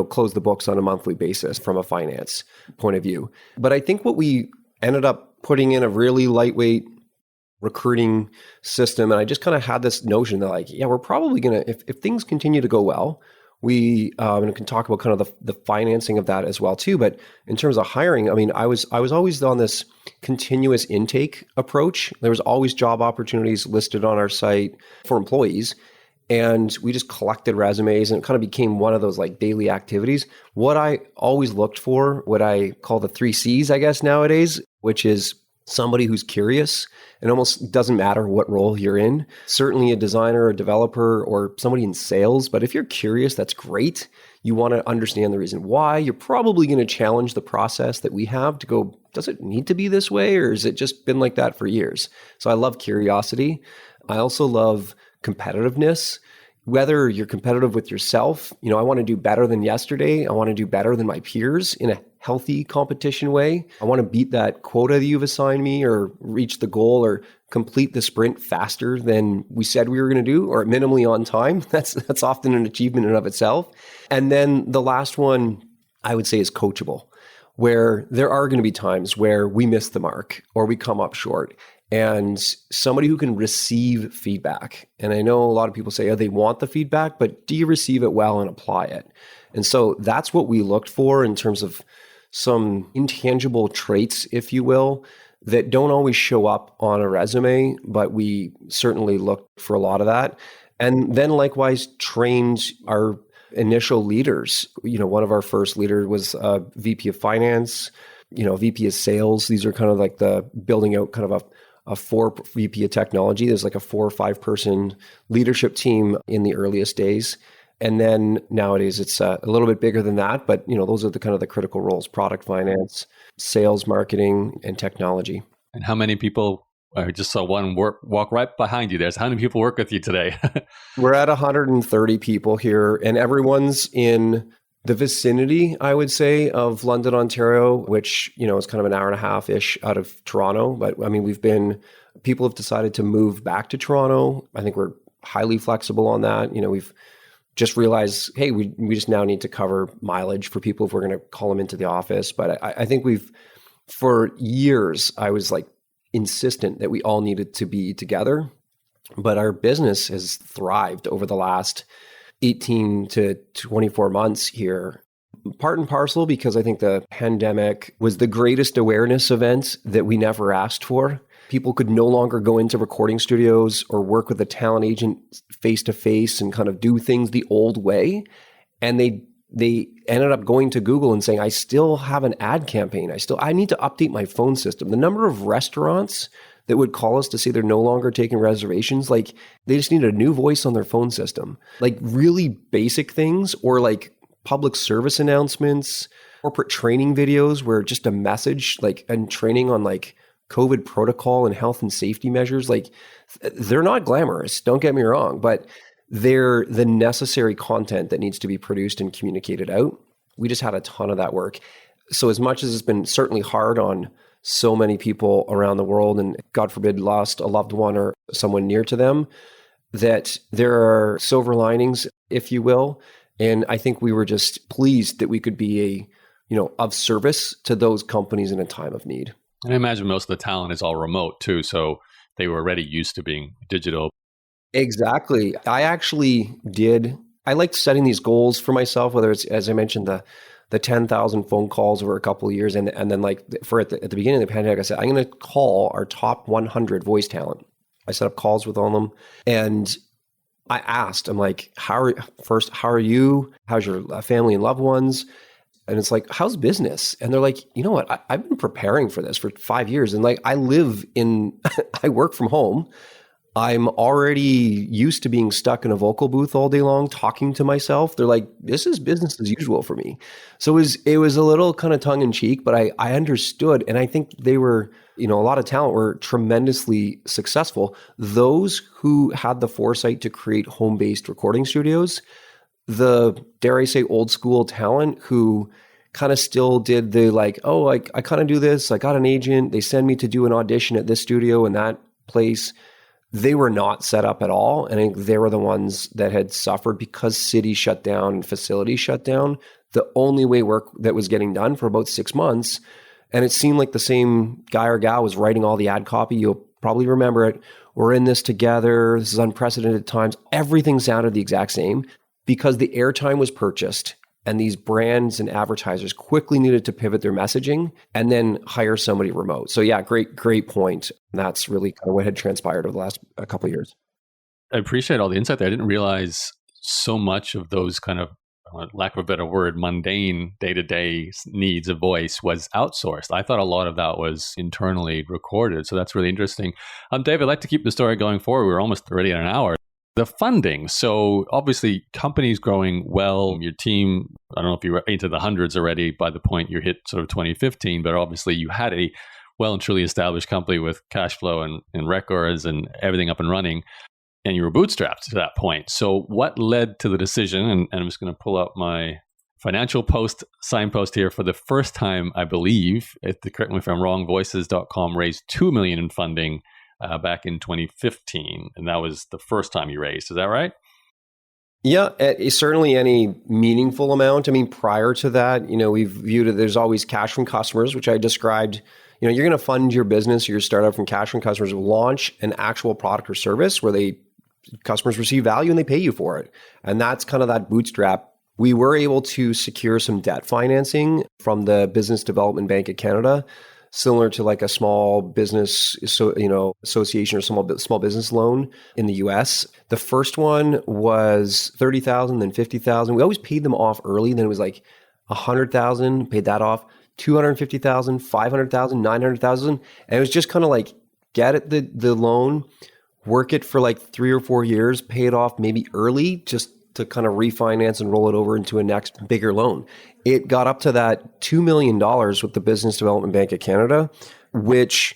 close the books on a monthly basis from a finance point of view. But I think what we ended up putting in a really lightweight recruiting system, and I just kind of had this notion that like, yeah, we're probably going to, if things continue to go well, we and can talk about kind of the financing of that as well too. But in terms of hiring, I was always on this continuous intake approach. There was always job opportunities listed on our site for employees. And we just collected resumes, and it kind of became one of those like daily activities. What I always looked for, what I call the 3 C's, I guess nowadays, which is somebody who's curious. It almost doesn't matter what role you're in. Certainly a designer, a developer, or somebody in sales. But if you're curious, that's great. You want to understand the reason why. You're probably going to challenge the process that we have to go, does it need to be this way? Or has it just been like that for years? So I love curiosity. I also love competitiveness. Whether you're competitive with yourself, I want to do better than yesterday. I want to do better than my peers in a healthy competition way. I want to beat that quota that you've assigned me or reach the goal or complete the sprint faster than we said we were going to do or minimally on time. That's often an achievement in and of itself. And then the last one I would say is coachable, where there are going to be times where we miss the mark or we come up short, and somebody who can receive feedback. And I know a lot of people say, oh, they want the feedback, but do you receive it well and apply it? And so that's what we looked for in terms of some intangible traits, if you will, that don't always show up on a resume, but we certainly looked for a lot of that. And then likewise trained our initial leaders. One of our first leaders was a VP of finance, VP of sales. These are kind of like the building out kind of a 4 VP of technology. There's like a 4 or 5 person leadership team in the earliest days. And then nowadays it's a little bit bigger than that, but those are the kind of the critical roles: product finance, sales, marketing, and technology. And how many people? I just saw one walk right behind you there. So how many people work with you today? We're at 130 people here, and everyone's in the vicinity, I would say, of London, Ontario, which, is kind of an hour and a half-ish out of Toronto. But I mean, people have decided to move back to Toronto. I think we're highly flexible on that. We've just realized, hey, we just now need to cover mileage for people if we're going to call them into the office. But I think for years, I was like insistent that we all needed to be together. But our business has thrived over the last 18 to 24 months here, part and parcel because I think the pandemic was the greatest awareness event that we never asked for. People could no longer go into recording studios or work with a talent agent face to face and kind of do things the old way. And they ended up going to Google and saying, I still have an ad campaign. I need to update my phone system. The number of restaurants that would call us to say they're no longer taking reservations, like they just need a new voice on their phone system, like really basic things, or like public service announcements, corporate training videos where just a message, like, and training on like COVID protocol and health and safety measures. Like, they're not glamorous, don't get me wrong, but they're the necessary content that needs to be produced and communicated out. We just had a ton of that work. So as much as it's been certainly hard on so many people around the world, and God forbid lost a loved one or someone near to them, that there are silver linings, if you will. And I think we were just pleased that we could be of service to those companies in a time of need. And I imagine most of the talent is all remote too. So they were already used to being digital. Exactly. I liked setting these goals for myself, whether it's, as I mentioned, the 10,000 phone calls over a couple of years. And then like at the beginning of the pandemic, I said, I'm going to call our top 100 voice talent. I set up calls with all of them. And I asked, I'm like, how are you? How's your family and loved ones? And it's like, how's business? And they're like, you know what? I've been preparing for this for 5 years. And like, I work from home. I'm already used to being stuck in a vocal booth all day long, talking to myself. They're like, this is business as usual for me. So it was a little kind of tongue in cheek, but I understood. And I think they were, a lot of talent were tremendously successful. Those who had the foresight to create home-based recording studios, the, dare I say, old school talent who kind of still did the like, oh, I kind of do this. I got an agent. They send me to do an audition at this studio and that place. They were not set up at all. And I think they were the ones that had suffered because cities shut down and facilities shut down. The only way work that was getting done for about 6 months. And it seemed like the same guy or gal was writing all the ad copy. You'll probably remember it. We're in this together. This is unprecedented times. Everything sounded the exact same because the airtime was purchased. And these brands and advertisers quickly needed to pivot their messaging and then hire somebody remote. So yeah, great point. And that's really kind of what had transpired over the last couple of years. I appreciate all the insight there. I didn't realize so much of those kind of, lack of a better word, mundane day-to-day needs of voice was outsourced. I thought a lot of that was internally recorded. So that's really interesting. Dave, I'd like to keep the story going forward. We're almost already at an hour. The funding. So obviously companies growing well, your team, I don't know if you were into the hundreds already by the point you hit sort of 2015, but obviously you had a well and truly established company with cash flow and records and everything up and running, and you were bootstrapped to that point. So what led to the decision, and I'm just going to pull up my financial signpost here. For the first time, I believe, correct me if I'm wrong, voices.com raised $2 million in funding back in 2015. And that was the first time you raised. Is that right? Yeah, certainly any meaningful amount. I mean, prior to that, we've viewed it, there's always cash from customers, which I described. You're going to fund your business or your startup from cash from customers, launch an actual product or service where customers receive value and they pay you for it. And that's kind of that bootstrap. We were able to secure some debt financing from the Business Development Bank of Canada, similar to like a small business association or small business loan in the US. The first one was $30,000, then $50,000. We always paid them off early. Then it was like $100,000, paid that off, $250,000, $500,000, $900,000. And it was just kind of like, get it the loan, work it for like 3 or 4 years, pay it off maybe early, just to kind of refinance and roll it over into a next bigger loan. It got up to that $2 million with the Business Development Bank of Canada, which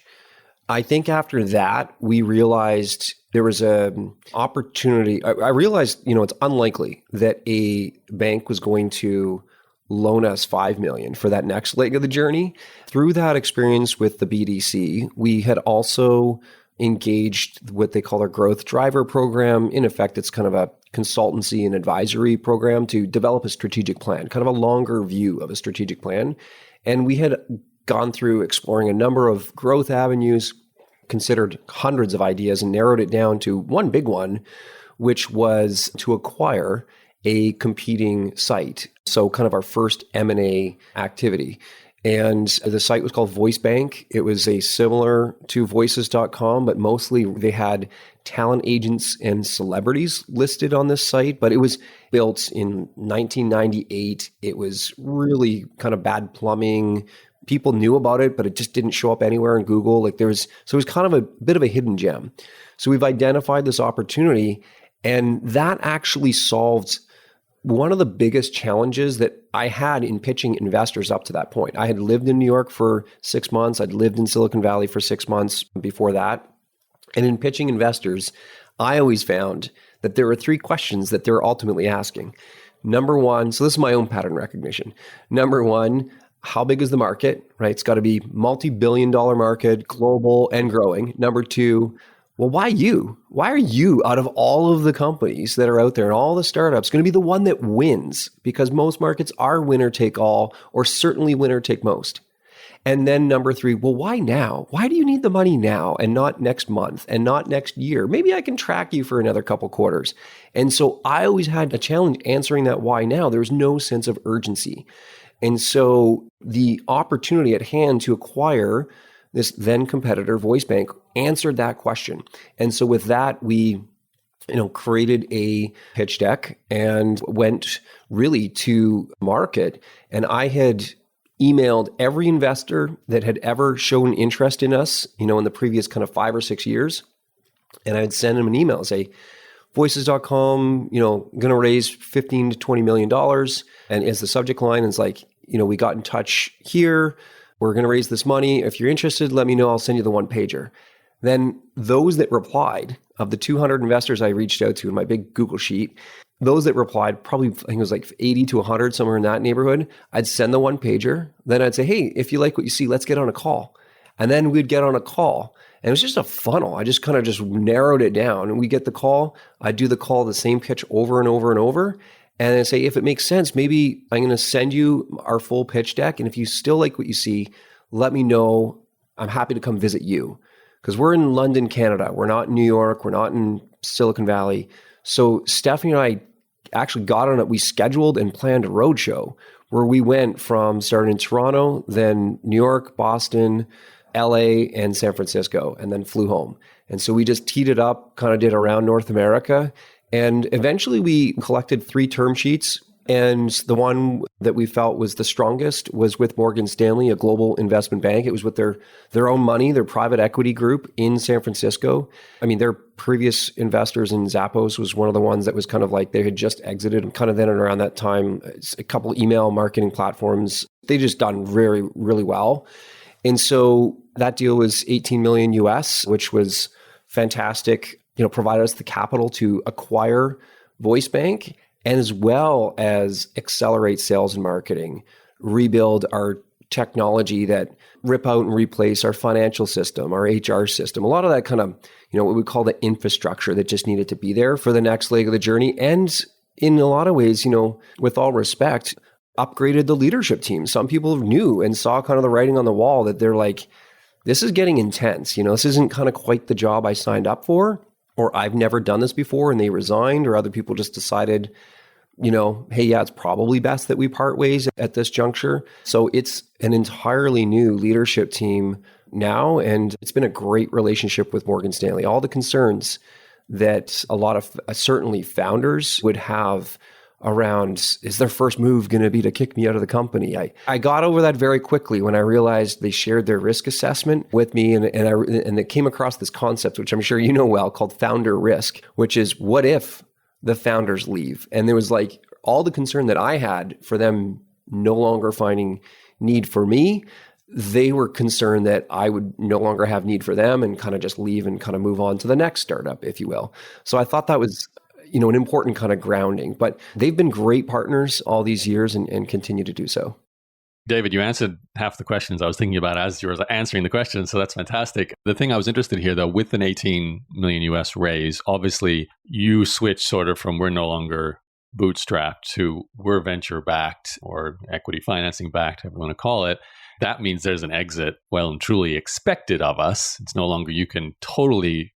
I think after that, we realized there was an opportunity. I realized, it's unlikely that a bank was going to loan us $5 million for that next leg of the journey. Through that experience with the BDC, we had also engaged what they call our growth driver program. In effect, it's kind of a consultancy and advisory program to develop a strategic plan, kind of a longer view of a strategic plan. And we had gone through exploring a number of growth avenues, considered hundreds of ideas, and narrowed it down to one big one, which was to acquire a competing site. So kind of our first M&A activity. And the site was called VoiceBank. It was similar to voices.com, but mostly they had talent agents and celebrities listed on this site. But it was built in 1998. It was really kind of bad plumbing. People knew about it, but it just didn't show up anywhere in Google. So it was kind of a bit of a hidden gem. So we've identified this opportunity, and that actually solved one of the biggest challenges that I had in pitching investors up to that point. I had lived in New York for 6 months. I'd lived in Silicon Valley for 6 months before that. And in pitching investors, I always found that there were 3 questions that they're ultimately asking. Number one, so this is my own pattern recognition. Number one, how big is the market, right? It's got to be multi-billion-dollar market, global and growing. Number 2, well, why you? Why are you, out of all of the companies that are out there and all the startups, going to be the one that wins? Because most markets are winner take all, or certainly winner take most. And then number 3, well, why now? Why do you need the money now and not next month and not next year? Maybe I can track you for another couple quarters. And so I always had a challenge answering that why now. There was no sense of urgency. And so the opportunity at hand to acquire this then competitor, VoiceBank, answered that question. And so with that, we created a pitch deck and went really to market. And I had emailed every investor that had ever shown interest in us, in the previous kind of 5 or 6 years. And I'd send them an email and say, voices.com, going to raise $15 to $20 million. And as the subject line is like, we got in touch here. We're going to raise this money. If you're interested, let me know. I'll send you the one pager. Then those that replied, of the 200 investors I reached out to in my big Google sheet, those that replied, probably I think it was like 80 to 100, somewhere in that neighborhood, I'd send the one pager. Then I'd say, hey, if you like what you see, let's get on a call. And then we'd get on a call. And it was just a funnel. I just kind of just narrowed it down. And we get the call. I'd do the call, the same pitch over and over and over. And then say, if it makes sense, maybe I'm going to send you our full pitch deck. And if you still like what you see, let me know. I'm happy to come visit you. Because we're in London, Canada. We're not in New York. We're not in Silicon Valley. So Stephanie and I actually got on it. We scheduled and planned a roadshow where we went from starting in Toronto, then New York, Boston, LA, and San Francisco, and then flew home. And so we just teed it up, kind of did around North America. And eventually we collected 3 term sheets. And the one that we felt was the strongest was with Morgan Stanley, a global investment bank. It was with their own money, their private equity group in San Francisco. I mean, their previous investors in Zappos was one of the ones that was kind of like they had just exited. And kind of then and around that time, a couple email marketing platforms, they just done really, really well. And so that deal was 18 million US, which was fantastic, provided us the capital to acquire VoiceBank, and as well as accelerate sales and marketing, rebuild our technology that rip out and replace our financial system, our HR system, a lot of that kind of, what we call the infrastructure that just needed to be there for the next leg of the journey. And in a lot of ways, with all respect, upgraded the leadership team. Some people knew and saw kind of the writing on the wall that they're like, this is getting intense. This isn't kind of quite the job I signed up for, or I've never done this before, and they resigned, or other people just decided, hey, yeah, it's probably best that we part ways at this juncture. So it's an entirely new leadership team now, and it's been a great relationship with Morgan Stanley. All the concerns that a lot of certainly founders would have around, is their first move going to be to kick me out of the company? I got over that very quickly when I realized they shared their risk assessment with me, and it came across this concept, which I'm sure you know well, called founder risk, which is what if the founders leave? And there was like all the concern that I had for them no longer finding need for me. They were concerned that I would no longer have need for them and kind of just leave and kind of move on to the next startup, if you will. So I thought that was an important kind of grounding. But they've been great partners all these years and continue to do so. David, you answered half the questions I was thinking about as you were answering the question, so that's fantastic. The thing I was interested in here, though, with an 18 million US raise, obviously you switched sort of from we're no longer bootstrapped to we're venture backed or equity financing backed, however you want to call it. That means there's an exit well and truly expected of us. It's no longer you can totally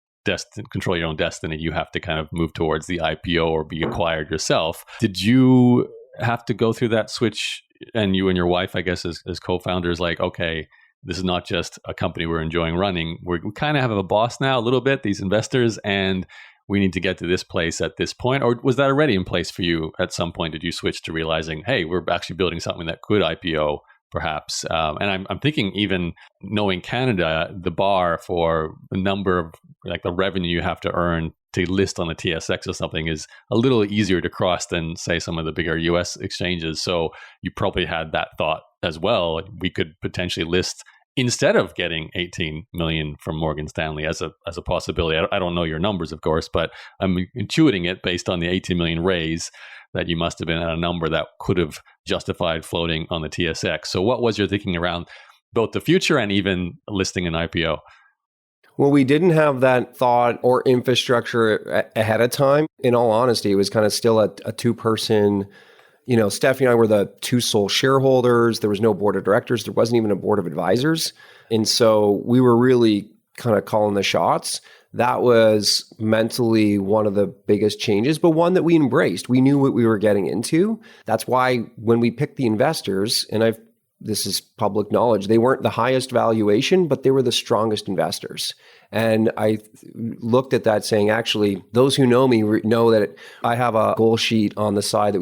control your own destiny. You have to kind of move towards the IPO or be acquired yourself. Did you have to go through that switch? And you and your wife, I guess, as co-founders, like, okay, this is not just a company we're enjoying running. We kind of have a boss now, a little bit, these investors, and we need to get to this place at this point. Or was that already in place for you at some point? Did you switch to realizing, hey, we're actually building something that could IPO perhaps? And I'm thinking even knowing Canada, the bar for the number of like the revenue you have to earn to list on the TSX or something is a little easier to cross than say some of the bigger US exchanges. So you probably had that thought as well. We could potentially list instead of getting 18 million from Morgan Stanley as a possibility. I don't know your numbers, of course, but I'm intuiting it based on the 18 million raise that you must have been at a number that could have justified floating on the TSX. So what was your thinking around both the future and even listing an IPO? Well, we didn't have that thought or infrastructure ahead of time. In all honesty, it was kind of still a two-person, Stephanie and I were the two sole shareholders. There was no board of directors. There wasn't even a board of advisors. And so we were really kind of calling the shots. That was mentally one of the biggest changes, but one that we embraced. We knew what we were getting into. That's why when we picked the investors, and this is public knowledge, they weren't the highest valuation, but they were the strongest investors. And I looked at that saying, actually, those who know me know that I have a goal sheet on the side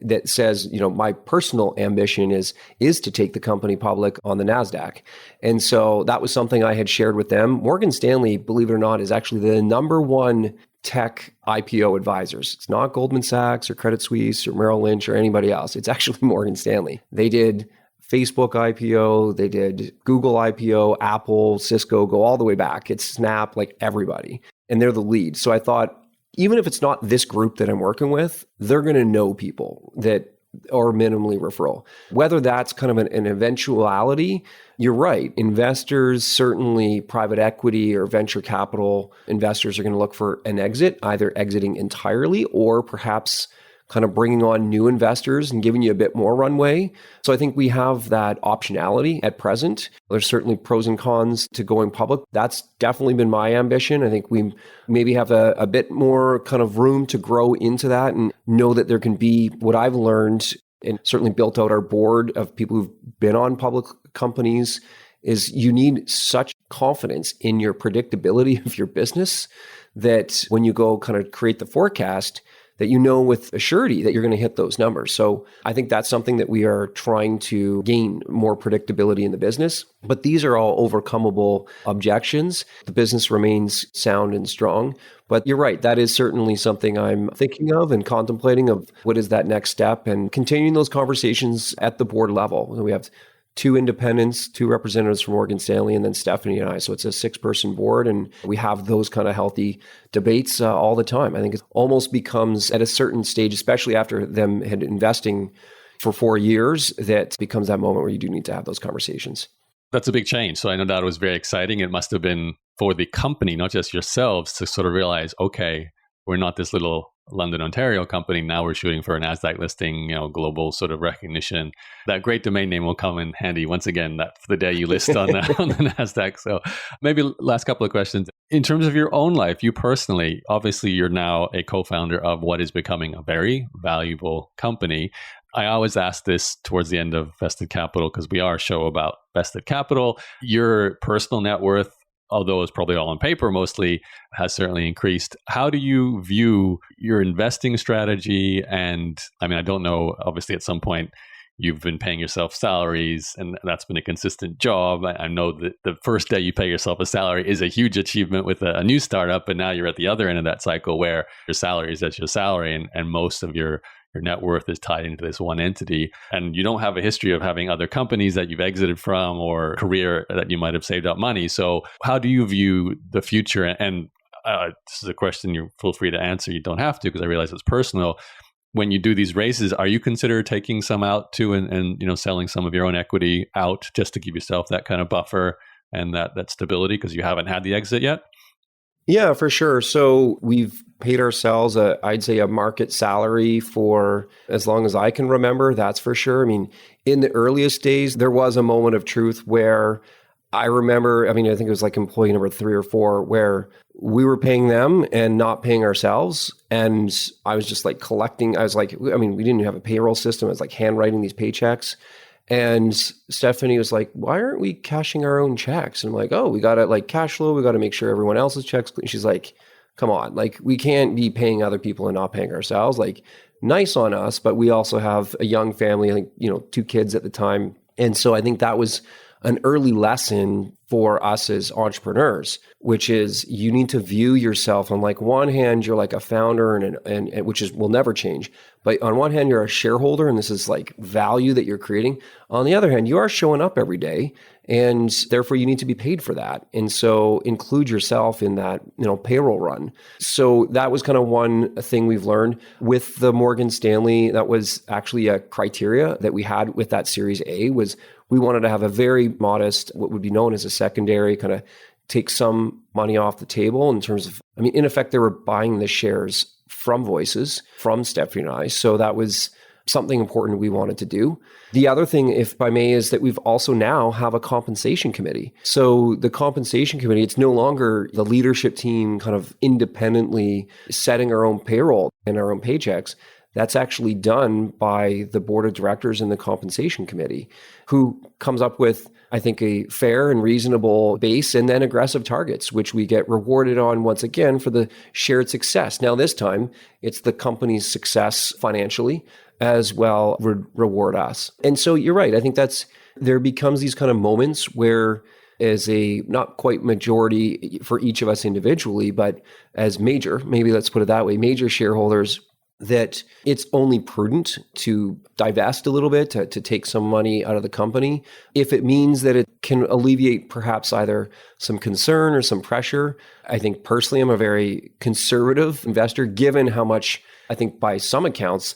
that says, my personal ambition is to take the company public on the Nasdaq. And so that was something I had shared with them. Morgan Stanley, believe it or not, is actually the number one tech IPO advisors. It's not Goldman Sachs or Credit Suisse or Merrill Lynch or anybody else. It's actually Morgan Stanley. They did Facebook IPO, they did Google IPO, Apple, Cisco, go all the way back. It's Snap, like everybody. And they're the lead. So I thought, even if it's not this group that I'm working with, they're going to know people that are minimally referral. Whether that's kind of an eventuality, you're right. Investors, certainly private equity or venture capital investors are going to look for an exit, either exiting entirely or perhaps kind of bringing on new investors and giving you a bit more runway. So I think we have that optionality at present. There's certainly pros and cons to going public. That's definitely been my ambition. I think we maybe have a bit more kind of room to grow into that and know that there can be what I've learned and certainly built out our board of people who've been on public companies is you need such confidence in your predictability of your business that when you go kind of create the forecast, that you know with a surety that you're going to hit those numbers. So I think that's something that we are trying to gain more predictability in the business. But these are all overcomable objections. The business remains sound and strong. But you're right, that is certainly something I'm thinking of and contemplating of what is that next step and continuing those conversations at the board level. We have two independents, two representatives from Morgan Stanley, and then Stephanie and I. So it's a 6-person board, and we have those kind of healthy debates all the time. I think it almost becomes at a certain stage, especially after them had investing for 4 years, that becomes that moment where you do need to have those conversations. That's a big change. So I know that was very exciting. It must have been for the company, not just yourselves, to sort of realize, okay, we're not this little London, Ontario company. Now we're shooting for a Nasdaq listing, global sort of recognition. That great domain name will come in handy once again that for the day you list on on the Nasdaq. So maybe last couple of questions. In terms of your own life, you personally, obviously you're now a co-founder of what is becoming a very valuable company. I always ask this towards the end of Vested Capital because we are a show about Vested Capital. Your personal net worth, although it's probably all on paper mostly, has certainly increased. How do you view your investing strategy? And I mean, I don't know, obviously at some point you've been paying yourself salaries and that's been a consistent job. I know that the first day you pay yourself a salary is a huge achievement with a new startup, but now you're at the other end of that cycle where your salary is just your salary and most of your net worth is tied into this one entity. And you don't have a history of having other companies that you've exited from or career that you might have saved up money. So how do you view the future? And this is a question you feel free to answer. You don't have to because I realize it's personal. When you do these raises, are you consider taking some out too and selling some of your own equity out just to give yourself that kind of buffer and that stability because you haven't had the exit yet? Yeah, for sure. So we've paid ourselves I'd say a market salary for as long as I can remember, that's for sure. I mean, in the earliest days, there was a moment of truth where I remember, I think it was like employee number 3 or 4, where we were paying them and not paying ourselves. And I was just like collecting, we didn't have a payroll system. I was like handwriting these paychecks. And Stephanie was like, why aren't we cashing our own checks? And I'm like, oh, we got to like cash flow. We got to make sure everyone else's checks. She's like, come on, like we can't be paying other people and not paying ourselves. Like nice on us, but we also have a young family, I think, 2 kids at the time. And so I think that was an early lesson for us as entrepreneurs, which is you need to view yourself on like one hand, you're like a founder and which will never change. But on one hand, you're a shareholder and this is like value that you're creating. On the other hand, you are showing up every day and therefore you need to be paid for that. And so include yourself in that, payroll run. So that was kind of one thing we've learned with the Morgan Stanley. That was actually a criteria that we had with that Series A was we wanted to have a very modest, what would be known as a secondary, kind of take some money off the table in terms of, in effect, they were buying the shares from Voices, from Stephanie and I. So that was something important we wanted to do. The other thing, if I may, is that we've also now have a compensation committee. So the compensation committee, it's no longer the leadership team kind of independently setting our own payroll and our own paychecks. That's actually done by the board of directors and the compensation committee, who comes up with, I think, a fair and reasonable base and then aggressive targets, which we get rewarded on once again for the shared success. Now, this time, it's the company's success financially as well reward us. And so you're right. I think there becomes these kind of moments where as a not quite majority for each of us individually, but as maybe let's put it that way, major shareholders, that it's only prudent to divest a little bit, to take some money out of the company, if it means that it can alleviate perhaps either some concern or some pressure. I think personally, I'm a very conservative investor, given how much I think by some accounts,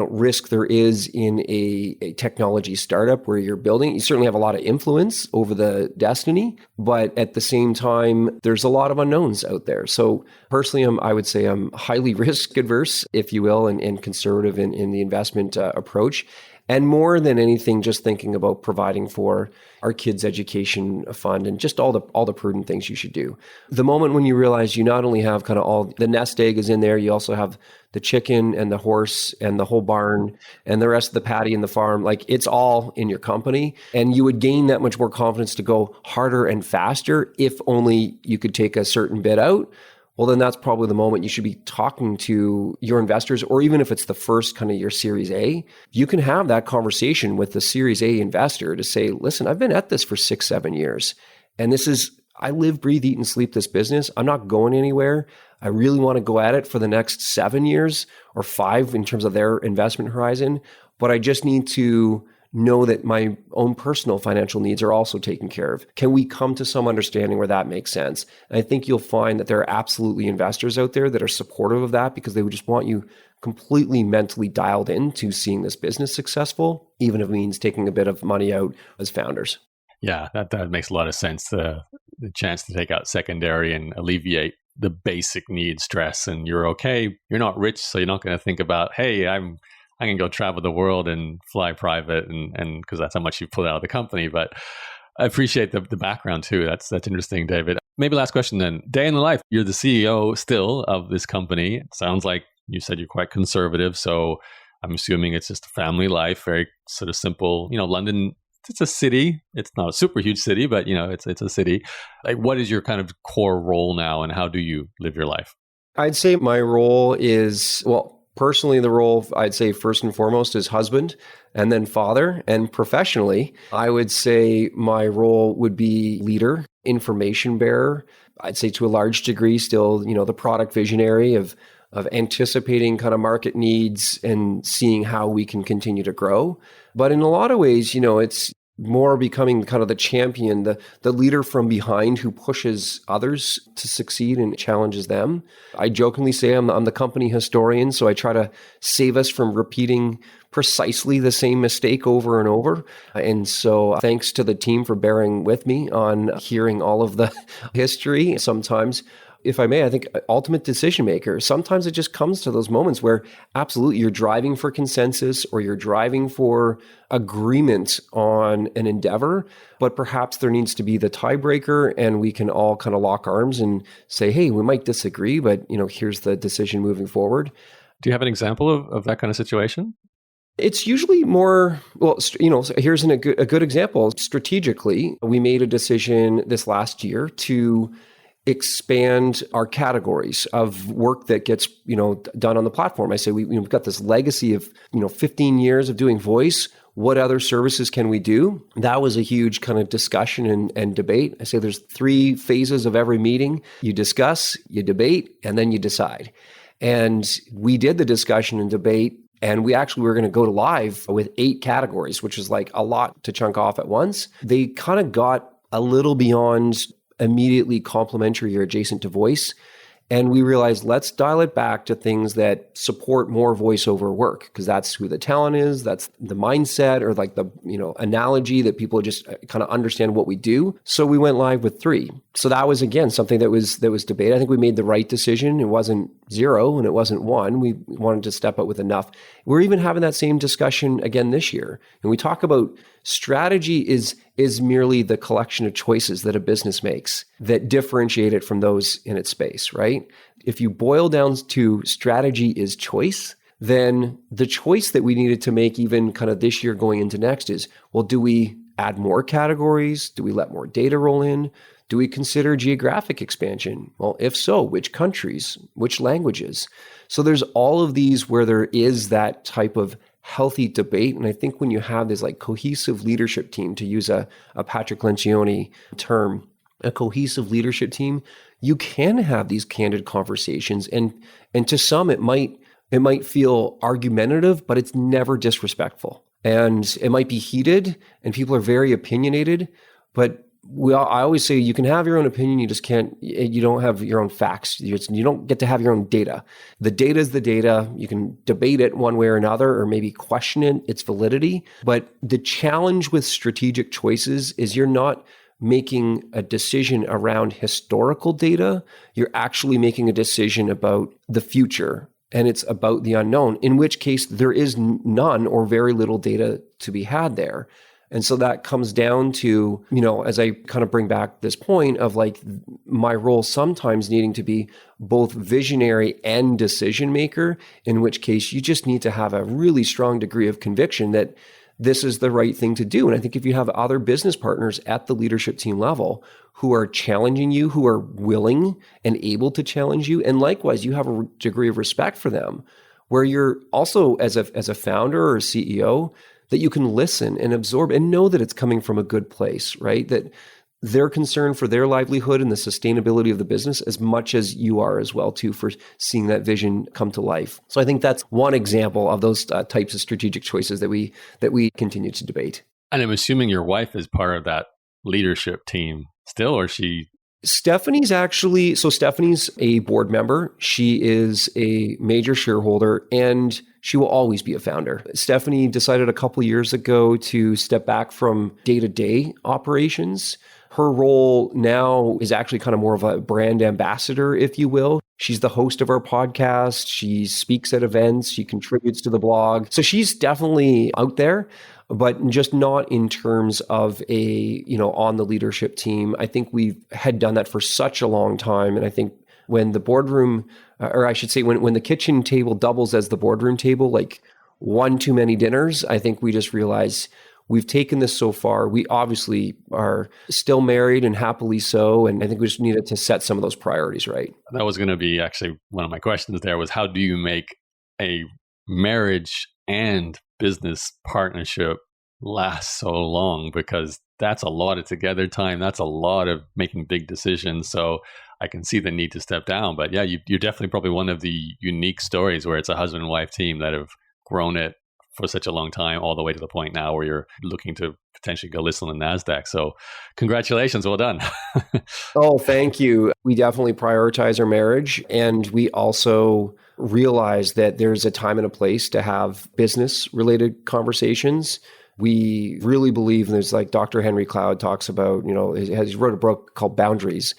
risk there is in a technology startup where you're building. You certainly have a lot of influence over the destiny, but at the same time, there's a lot of unknowns out there. So personally, I would say I'm highly risk adverse, if you will, and conservative in the investment approach. And more than anything, just thinking about providing for our kids' education fund and just all the prudent things you should do. The moment when you realize you not only have kind of all the nest egg is in there, you also have the chicken and the horse and the whole barn and the rest of the paddy in the farm, like it's all in your company. And you would gain that much more confidence to go harder and faster if only you could take a certain bit out. Well, then that's probably the moment you should be talking to your investors, or even if it's the first kind of your Series A, you can have that conversation with the Series A investor to say, listen, I've been at this for 6-7 years. And I live, breathe, eat, and sleep this business. I'm not going anywhere. I really want to go at it for the next 7 years or 5 in terms of their investment horizon. But I just need to know that my own personal financial needs are also taken care of. Can we come to some understanding where that makes sense? And I think you'll find that there are absolutely investors out there that are supportive of that because they would just want you completely mentally dialed into seeing this business successful, even if it means taking a bit of money out as founders. Yeah, that makes a lot of sense. The chance to take out secondary and alleviate the basic needs stress and you're okay. You're not rich, so you're not going to think about, hey, I can go travel the world and fly private and because that's how much you pull out of the company. But I appreciate the background too. That's interesting, David. Maybe last question then. Day in the life. You're the CEO still of this company. It sounds like you said you're quite conservative. So I'm assuming it's just a family life, very sort of simple. London, it's a city. It's not a super huge city, but it's a city. Like, what is your kind of core role now, and how do you live your life? I'd say my role is, well, personally, the role I'd say first and foremost is husband and then father. And professionally, I would say my role would be leader, information bearer. I'd say to a large degree still, the product visionary of anticipating kind of market needs and seeing how we can continue to grow. But in a lot of ways, it's more becoming kind of the champion, the leader from behind who pushes others to succeed and challenges them. I jokingly say I'm the company historian, so I try to save us from repeating precisely the same mistake over and over. And so thanks to the team for bearing with me on hearing all of the history. Sometimes, if I may, I think ultimate decision maker, sometimes it just comes to those moments where absolutely you're driving for consensus or you're driving for agreement on an endeavor, but perhaps there needs to be the tiebreaker and we can all kind of lock arms and say, hey, we might disagree, but here's the decision moving forward. Do you have an example of that kind of situation? It's usually more, well, here's a good example. Strategically, we made a decision this last year to expand our categories of work that gets, done on the platform. I say we've got this legacy of, 15 years of doing voice. What other services can we do? That was a huge kind of discussion and debate. I say there's 3 phases of every meeting. You discuss, you debate, and then you decide. And we did the discussion and debate, and we actually were going to go to live with 8 categories, which is like a lot to chunk off at once. They kind of got a little beyond immediately complementary or adjacent to voice. And we realized, let's dial it back to things that support more voiceover work, because that's who the talent is. That's the mindset or like the, analogy that people just kind of understand what we do. So we went live with 3. So that was, again, something that was debated. I think we made the right decision. It wasn't 0 and it wasn't 1. We wanted to step up with enough. We're even having that same discussion again this year. And we talk about strategy is merely the collection of choices that a business makes that differentiate it from those in its space, right? If you boil down to strategy is choice, then the choice that we needed to make even kind of this year going into next is, well, do we add more categories? Do we let more data roll in? Do we consider geographic expansion? Well, if so, which countries, which languages? So there's all of these where there is that type of healthy debate. And I think when you have this like cohesive leadership team, to use a Patrick Lencioni term, a cohesive leadership team, you can have these candid conversations. And to some, it might feel argumentative, but it's never disrespectful. And it might be heated and people are very opinionated, but I always say you can have your own opinion. You don't have your own facts. You don't get to have your own data. The data is the data. You can debate it one way or another, or maybe question its validity. But the challenge with strategic choices is you're not making a decision around historical data. You're actually making a decision about the future. And it's about the unknown, in which case there is none or very little data to be had there. And so that comes down to, as I kind of bring back this point of like my role sometimes needing to be both visionary and decision maker, in which case you just need to have a really strong degree of conviction that this is the right thing to do. And I think if you have other business partners at the leadership team level who are challenging you, who are willing and able to challenge you, and likewise, you have a degree of respect for them, where you're also as a founder or a CEO, that you can listen and absorb and know that it's coming from a good place, right? That they're concerned for their livelihood and the sustainability of the business as much as you are as well, too, for seeing that vision come to life. So I think that's one example of those types of strategic choices that we continue to debate. And I'm assuming your wife is part of that leadership team still, or she? Stephanie's a board member. She is a major shareholder and she will always be a founder. Stephanie decided a couple years ago to step back from day-to-day operations Her role now is actually kind of more of a brand ambassador, if you will. She's the host of our podcast. She speaks at events. She contributes to the blog. So she's definitely out there, but just not in terms of on the leadership team. I think we had done that for such a long time. And I think when the boardroom, or I should say, when the kitchen table doubles as the boardroom table, like one too many dinners, I think we just realized we've taken this so far. We obviously are still married and happily so. And I think we just needed to set some of those priorities right. That was going to be actually one of my questions there was, how do you make a marriage and business partnership last so long? Because that's a lot of together time. That's a lot of making big decisions. So I can see the need to step down. But yeah, you're definitely probably one of the unique stories where it's a husband and wife team that have grown it for such a long time, all the way to the point now where you're looking to potentially go list on the Nasdaq. So congratulations, well done. Oh, thank you. We definitely prioritize our marriage. And we also realize that there's a time and a place to have business related conversations. We really believe, and there's like Dr. Henry Cloud talks about, he wrote a book called Boundaries.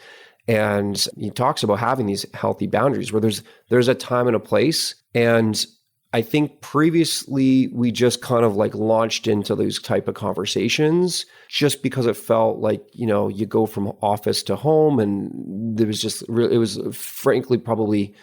And he talks about having these healthy boundaries where there's a time and a place. And I think previously we just kind of like launched into those type of conversations just because it felt like, you go from office to home, and there was just really, it was frankly probably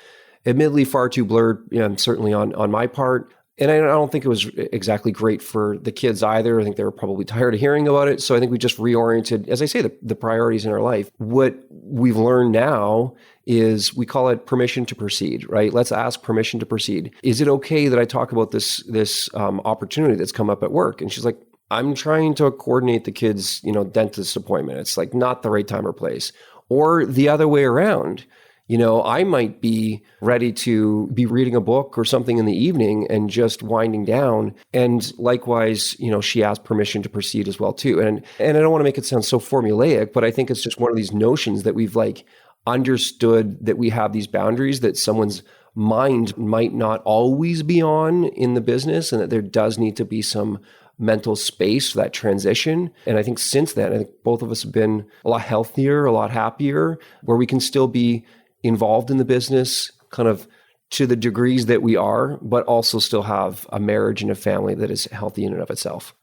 admittedly far too blurred, certainly on my part. And I don't think it was exactly great for the kids either. I think they were probably tired of hearing about it. So I think we just reoriented, as I say, the priorities in our life. What we've learned now is we call it permission to proceed, right? Let's ask permission to proceed. Is it okay that I talk about this opportunity that's come up at work? And she's like, I'm trying to coordinate the kids, dentist appointment. It's like not the right time or place. Or the other way around. I might be ready to be reading a book or something in the evening and just winding down. And likewise, she asked permission to proceed as well too. And I don't want to make it sound so formulaic, but I think it's just one of these notions that we've like understood that we have these boundaries that someone's mind might not always be on in the business, and that there does need to be some mental space for that transition. And I think since then, I think both of us have been a lot healthier, a lot happier, where we can still be involved in the business kind of to the degrees that we are, but also still have a marriage and a family that is healthy in and of itself.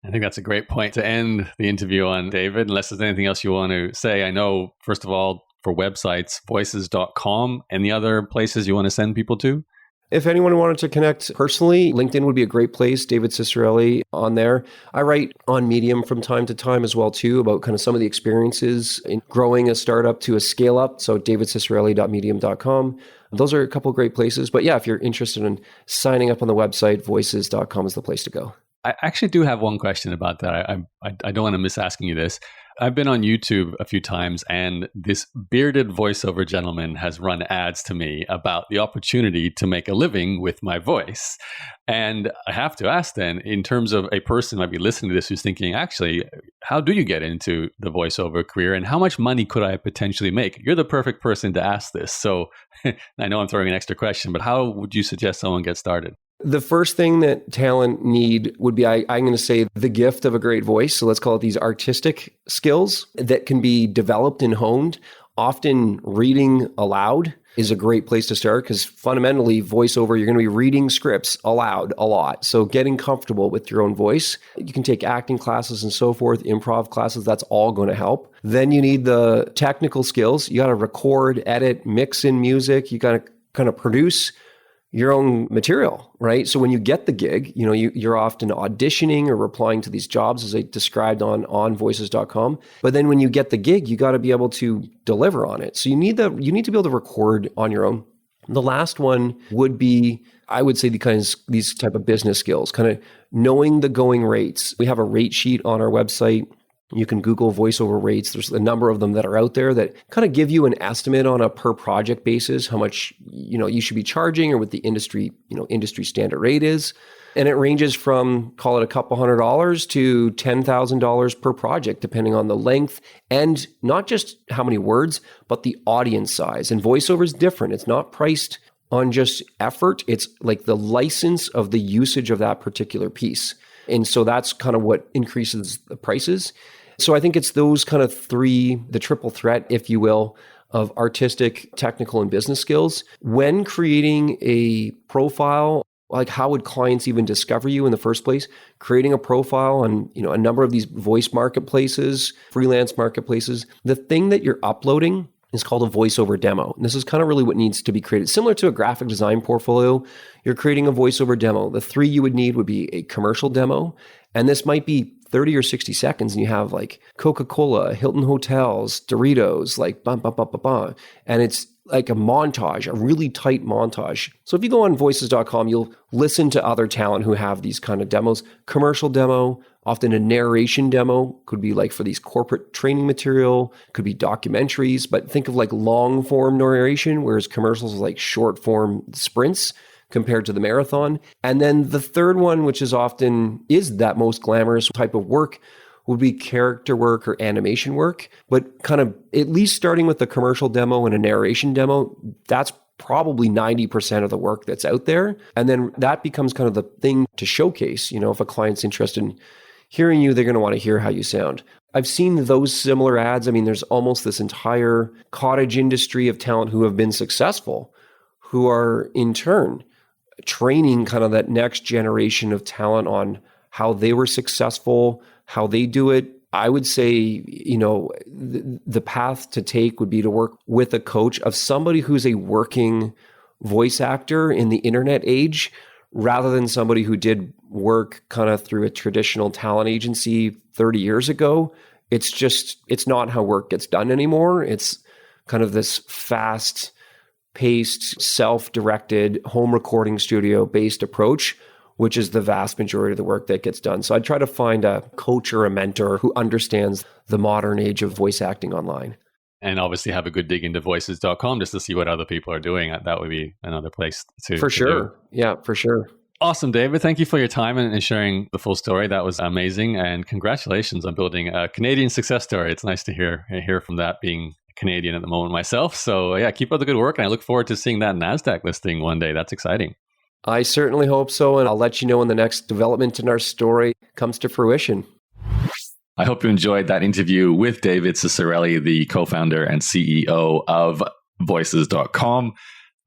I think that's a great point to end the interview on, David, unless there's anything else you want to say. I know, first of all, for websites, voices.com, and the other places you want to send people to? If anyone wanted to connect personally, LinkedIn would be a great place. David Ciccarelli on there. I write on Medium from time to time as well too about kind of some of the experiences in growing a startup to a scale up. So davidciccarelli.medium.com. Those are a couple of great places. But yeah, if you're interested in signing up on the website, voices.com is the place to go. I actually do have one question about that. I don't want to miss asking you this. I've been on YouTube a few times, and this bearded voiceover gentleman has run ads to me about the opportunity to make a living with my voice. And I have to ask then, in terms of a person who might be listening to this who's thinking, actually, how do you get into the voiceover career and how much money could I potentially make? You're the perfect person to ask this. So I know I'm throwing an extra question, but how would you suggest someone get started? The first thing that talent need would be, I'm going to say, the gift of a great voice. So let's call it these artistic skills that can be developed and honed. Often reading aloud is a great place to start because fundamentally voiceover, you're going to be reading scripts aloud a lot. So getting comfortable with your own voice. You can take acting classes and so forth, improv classes, that's all going to help. Then you need the technical skills. You got to record, edit, mix in music. You got to kind of produce your own material, right? So when you get the gig, you're often auditioning or replying to these jobs as I described on voices.com. But then when you get the gig, you got to be able to deliver on it. So you need to be able to record on your own. The last one would be, I would say, these type of business skills, kind of knowing the going rates. We have a rate sheet on our website. You can Google voiceover rates. There's a number of them that are out there that kind of give you an estimate on a per project basis, how much, you should be charging or what the industry standard rate is. And it ranges from, call it a couple $100 to $10,000 per project, depending on the length and not just how many words, but the audience size. And voiceover is different. It's not priced on just effort. It's like the license of the usage of that particular piece. And so that's kind of what increases the prices. So I think it's those kind of three, the triple threat, if you will, of artistic, technical, and business skills. When creating a profile, like how would clients even discover you in the first place? Creating a profile on, a number of these voice marketplaces, freelance marketplaces, the thing that you're uploading is called a voiceover demo. And this is kind of really what needs to be created. Similar to a graphic design portfolio, you're creating a voiceover demo. The three you would need would be a commercial demo. And this might be 30 or 60 seconds. And you have like Coca-Cola, Hilton Hotels, Doritos, like bum, bum, bum, bum, bum. And it's like a montage, a really tight montage. So if you go on voices.com, you'll listen to other talent who have these kind of demos. Commercial demo, often a narration demo, could be like for these corporate training material, could be documentaries, but think of like long form narration, whereas commercials are like short form sprints compared to the marathon. And then the third one, which is often is that most glamorous type of work, would be character work or animation work, but kind of at least starting with the commercial demo and a narration demo, that's probably 90% of the work that's out there. And then that becomes kind of the thing to showcase. If a client's interested in hearing you, they're going to want to hear how you sound. I've seen those similar ads. I mean, there's almost this entire cottage industry of talent who have been successful, who are in turn training kind of that next generation of talent on how they were successful, how they do it. I would say, the path to take would be to work with a coach of somebody who's a working voice actor in the internet age, rather than somebody who did work kind of through a traditional talent agency 30 years ago. It's not how work gets done anymore. It's kind of this fast-paced, self-directed, home recording studio-based approach, which is the vast majority of the work that gets done. So I'd try to find a coach or a mentor who understands the modern age of voice acting online. And obviously have a good dig into voices.com just to see what other people are doing. That would be another place to For sure. do. Yeah, for sure. Awesome, David. Thank you for your time and sharing the full story. That was amazing. And congratulations on building a Canadian success story. It's nice to hear from that, being Canadian at the moment myself. So yeah, keep up the good work. And I look forward to seeing that Nasdaq listing one day. That's exciting. I certainly hope so. And I'll let you know when the next development in our story comes to fruition. I hope you enjoyed that interview with David Ciccarelli, the co-founder and CEO of voices.com.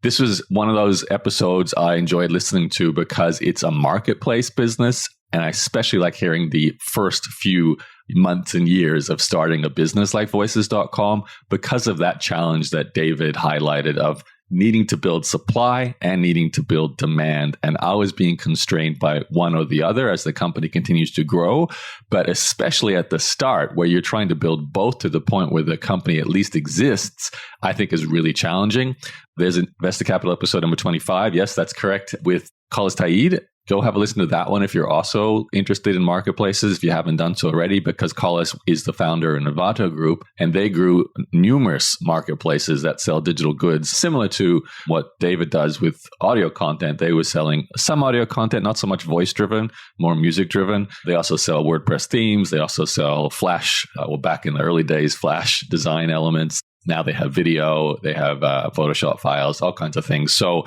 This was one of those episodes I enjoyed listening to because it's a marketplace business. And I especially like hearing the first few months and years of starting a business like voices.com because of that challenge that David highlighted of needing to build supply and needing to build demand, and always being constrained by one or the other as the company continues to grow. But especially at the start, where you're trying to build both to the point where the company at least exists, I think is really challenging. There's an Investor Capital episode number 25. Yes, that's correct, with Khalis Taid. Go have a listen to that one if you're also interested in marketplaces, if you haven't done so already, because Khalis is the founder in Envato Group, and they grew numerous marketplaces that sell digital goods, similar to what David does with audio content. They were selling some audio content, not so much voice-driven, more music-driven. They also sell WordPress themes. They also sell Flash, back in the early days, Flash design elements. Now they have video, they have Photoshop files, all kinds of things. So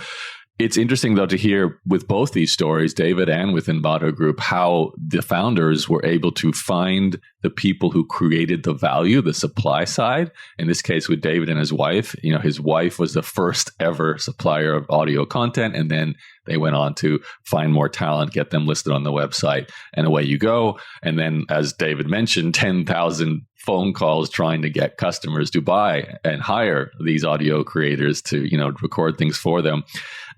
it's interesting, though, to hear with both these stories, David and with Envato Group, how the founders were able to find the people who created the value, the supply side. In this case, with David and his wife, his wife was the first ever supplier of audio content. And then they went on to find more talent, get them listed on the website, and away you go. And then, as David mentioned, 10,000 phone calls trying to get customers to buy and hire these audio creators to, record things for them.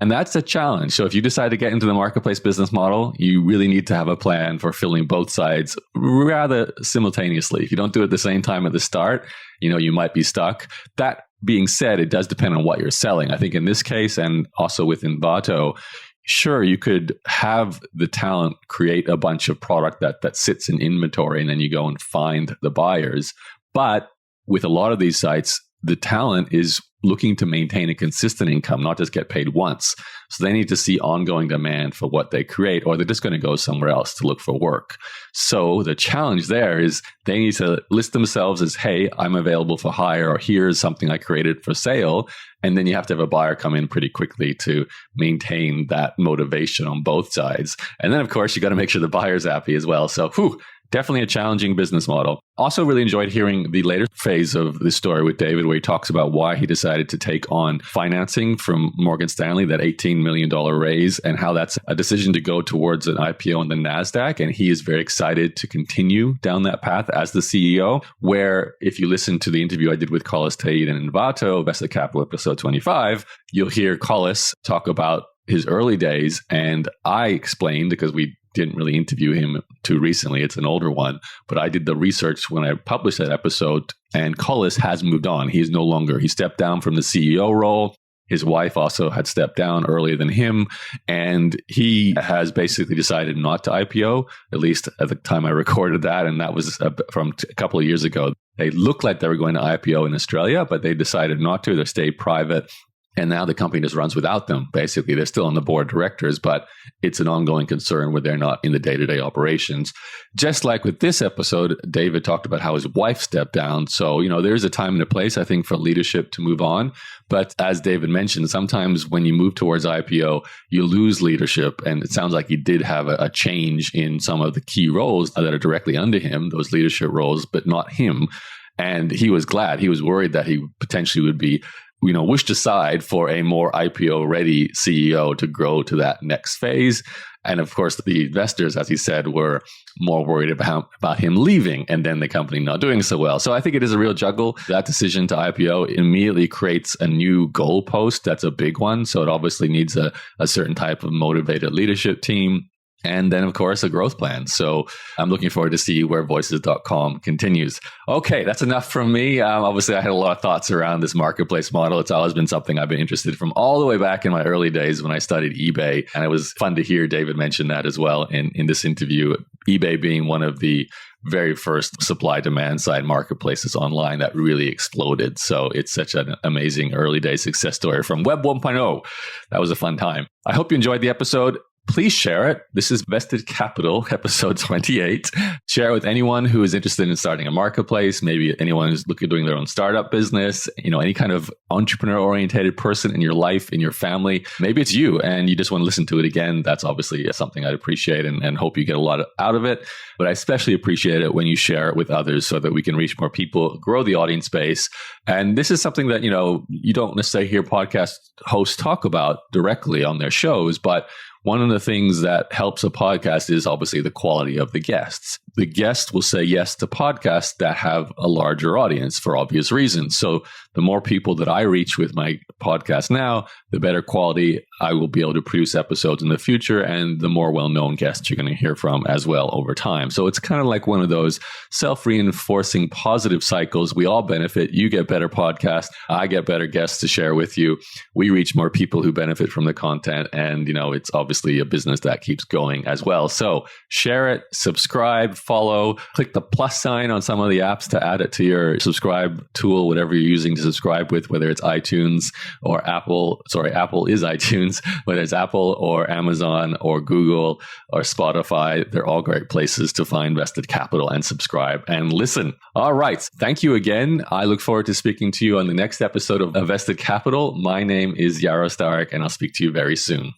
And that's a challenge. So if you decide to get into the marketplace business model, you really need to have a plan for filling both sides rather simultaneously. If you don't do it at the same time at the start, you might be stuck. That being said, it does depend on what you're selling. I think in this case, and also with Envato, sure, you could have the talent create a bunch of product that sits in inventory, and then you go and find the buyers. But with a lot of these sites, the talent is looking to maintain a consistent income, not just get paid once. So they need to see ongoing demand for what they create, or they're just going to go somewhere else to look for work. So the challenge there is they need to list themselves as, hey, I'm available for hire, or here's something I created for sale. And then you have to have a buyer come in pretty quickly to maintain that motivation on both sides. And then, of course, you got to make sure the buyer's happy as well. So, definitely a challenging business model. Also really enjoyed hearing the later phase of the story with David, where he talks about why he decided to take on financing from Morgan Stanley, that $18 million raise, and how that's a decision to go towards an IPO on the Nasdaq. And he is very excited to continue down that path as the CEO, where if you listen to the interview I did with Collis Taid and Invato, Vested Capital episode 25, you'll hear Collis talk about his early days. And I explained, because we didn't really interview him too recently, it's an older one, but I did the research when I published that episode, and Collis has moved on. He stepped down from the CEO role. His wife also had stepped down earlier than him, and he has basically decided not to IPO, at least at the time I recorded that, and that was from a couple of years ago. They looked like they were going to IPO in Australia, but they decided not to. They stayed private. And now the company just runs without them. Basically, they're still on the board of directors, but it's an ongoing concern where they're not in the day-to-day operations. Just like with this episode, David talked about how his wife stepped down. So, there's a time and a place, I think, for leadership to move on. But as David mentioned, sometimes when you move towards IPO, you lose leadership. And it sounds like he did have a change in some of the key roles that are directly under him, those leadership roles, but not him. And he was glad. He was worried that he potentially would be wished aside for a more IPO-ready CEO to grow to that next phase. And of course, the investors, as he said, were more worried about him leaving and then the company not doing so well. So I think it is a real juggle. That decision to IPO immediately creates a new goalpost. That's a big one. So it obviously needs a certain type of motivated leadership team. And then, of course, a growth plan. So I'm looking forward to see where voices.com continues. Okay, that's enough from me. Obviously, I had a lot of thoughts around this marketplace model. It's always been something I've been interested in from all the way back in my early days when I studied eBay. And it was fun to hear David mention that as well in this interview. eBay being one of the very first supply-demand side marketplaces online that really exploded. So it's such an amazing early day success story from Web 1.0. That was a fun time. I hope you enjoyed the episode. Please share it. This is Vested Capital, episode 28. Share it with anyone who is interested in starting a marketplace, maybe anyone who's looking at doing their own startup business, any kind of entrepreneur-oriented person in your life, in your family. Maybe it's you and you just want to listen to it again. That's obviously something I'd appreciate and hope you get a lot out of it. But I especially appreciate it when you share it with others so that we can reach more people, grow the audience base. And this is something that, you don't necessarily hear podcast hosts talk about directly on their shows, but one of the things that helps a podcast is obviously the quality of the guests. The guest will say yes to podcasts that have a larger audience for obvious reasons. So the more people that I reach with my podcast now, the better quality I will be able to produce episodes in the future, and the more well-known guests you're going to hear from as well over time. So it's kind of like one of those self-reinforcing positive cycles. We all benefit. You get better podcasts. I get better guests to share with you. We reach more people who benefit from the content. And, it's obviously a business that keeps going as well. So share it, subscribe, follow, click the plus sign on some of the apps to add it to your subscribe tool, whatever you're using to subscribe with, whether it's iTunes or Apple. Sorry, Apple is iTunes, whether it's Apple or Amazon or Google or Spotify. They're all great places to find Vested Capital and subscribe and listen. All right. Thank you again. I look forward to speaking to you on the next episode of Vested Capital. My name is Yaro Starik, and I'll speak to you very soon.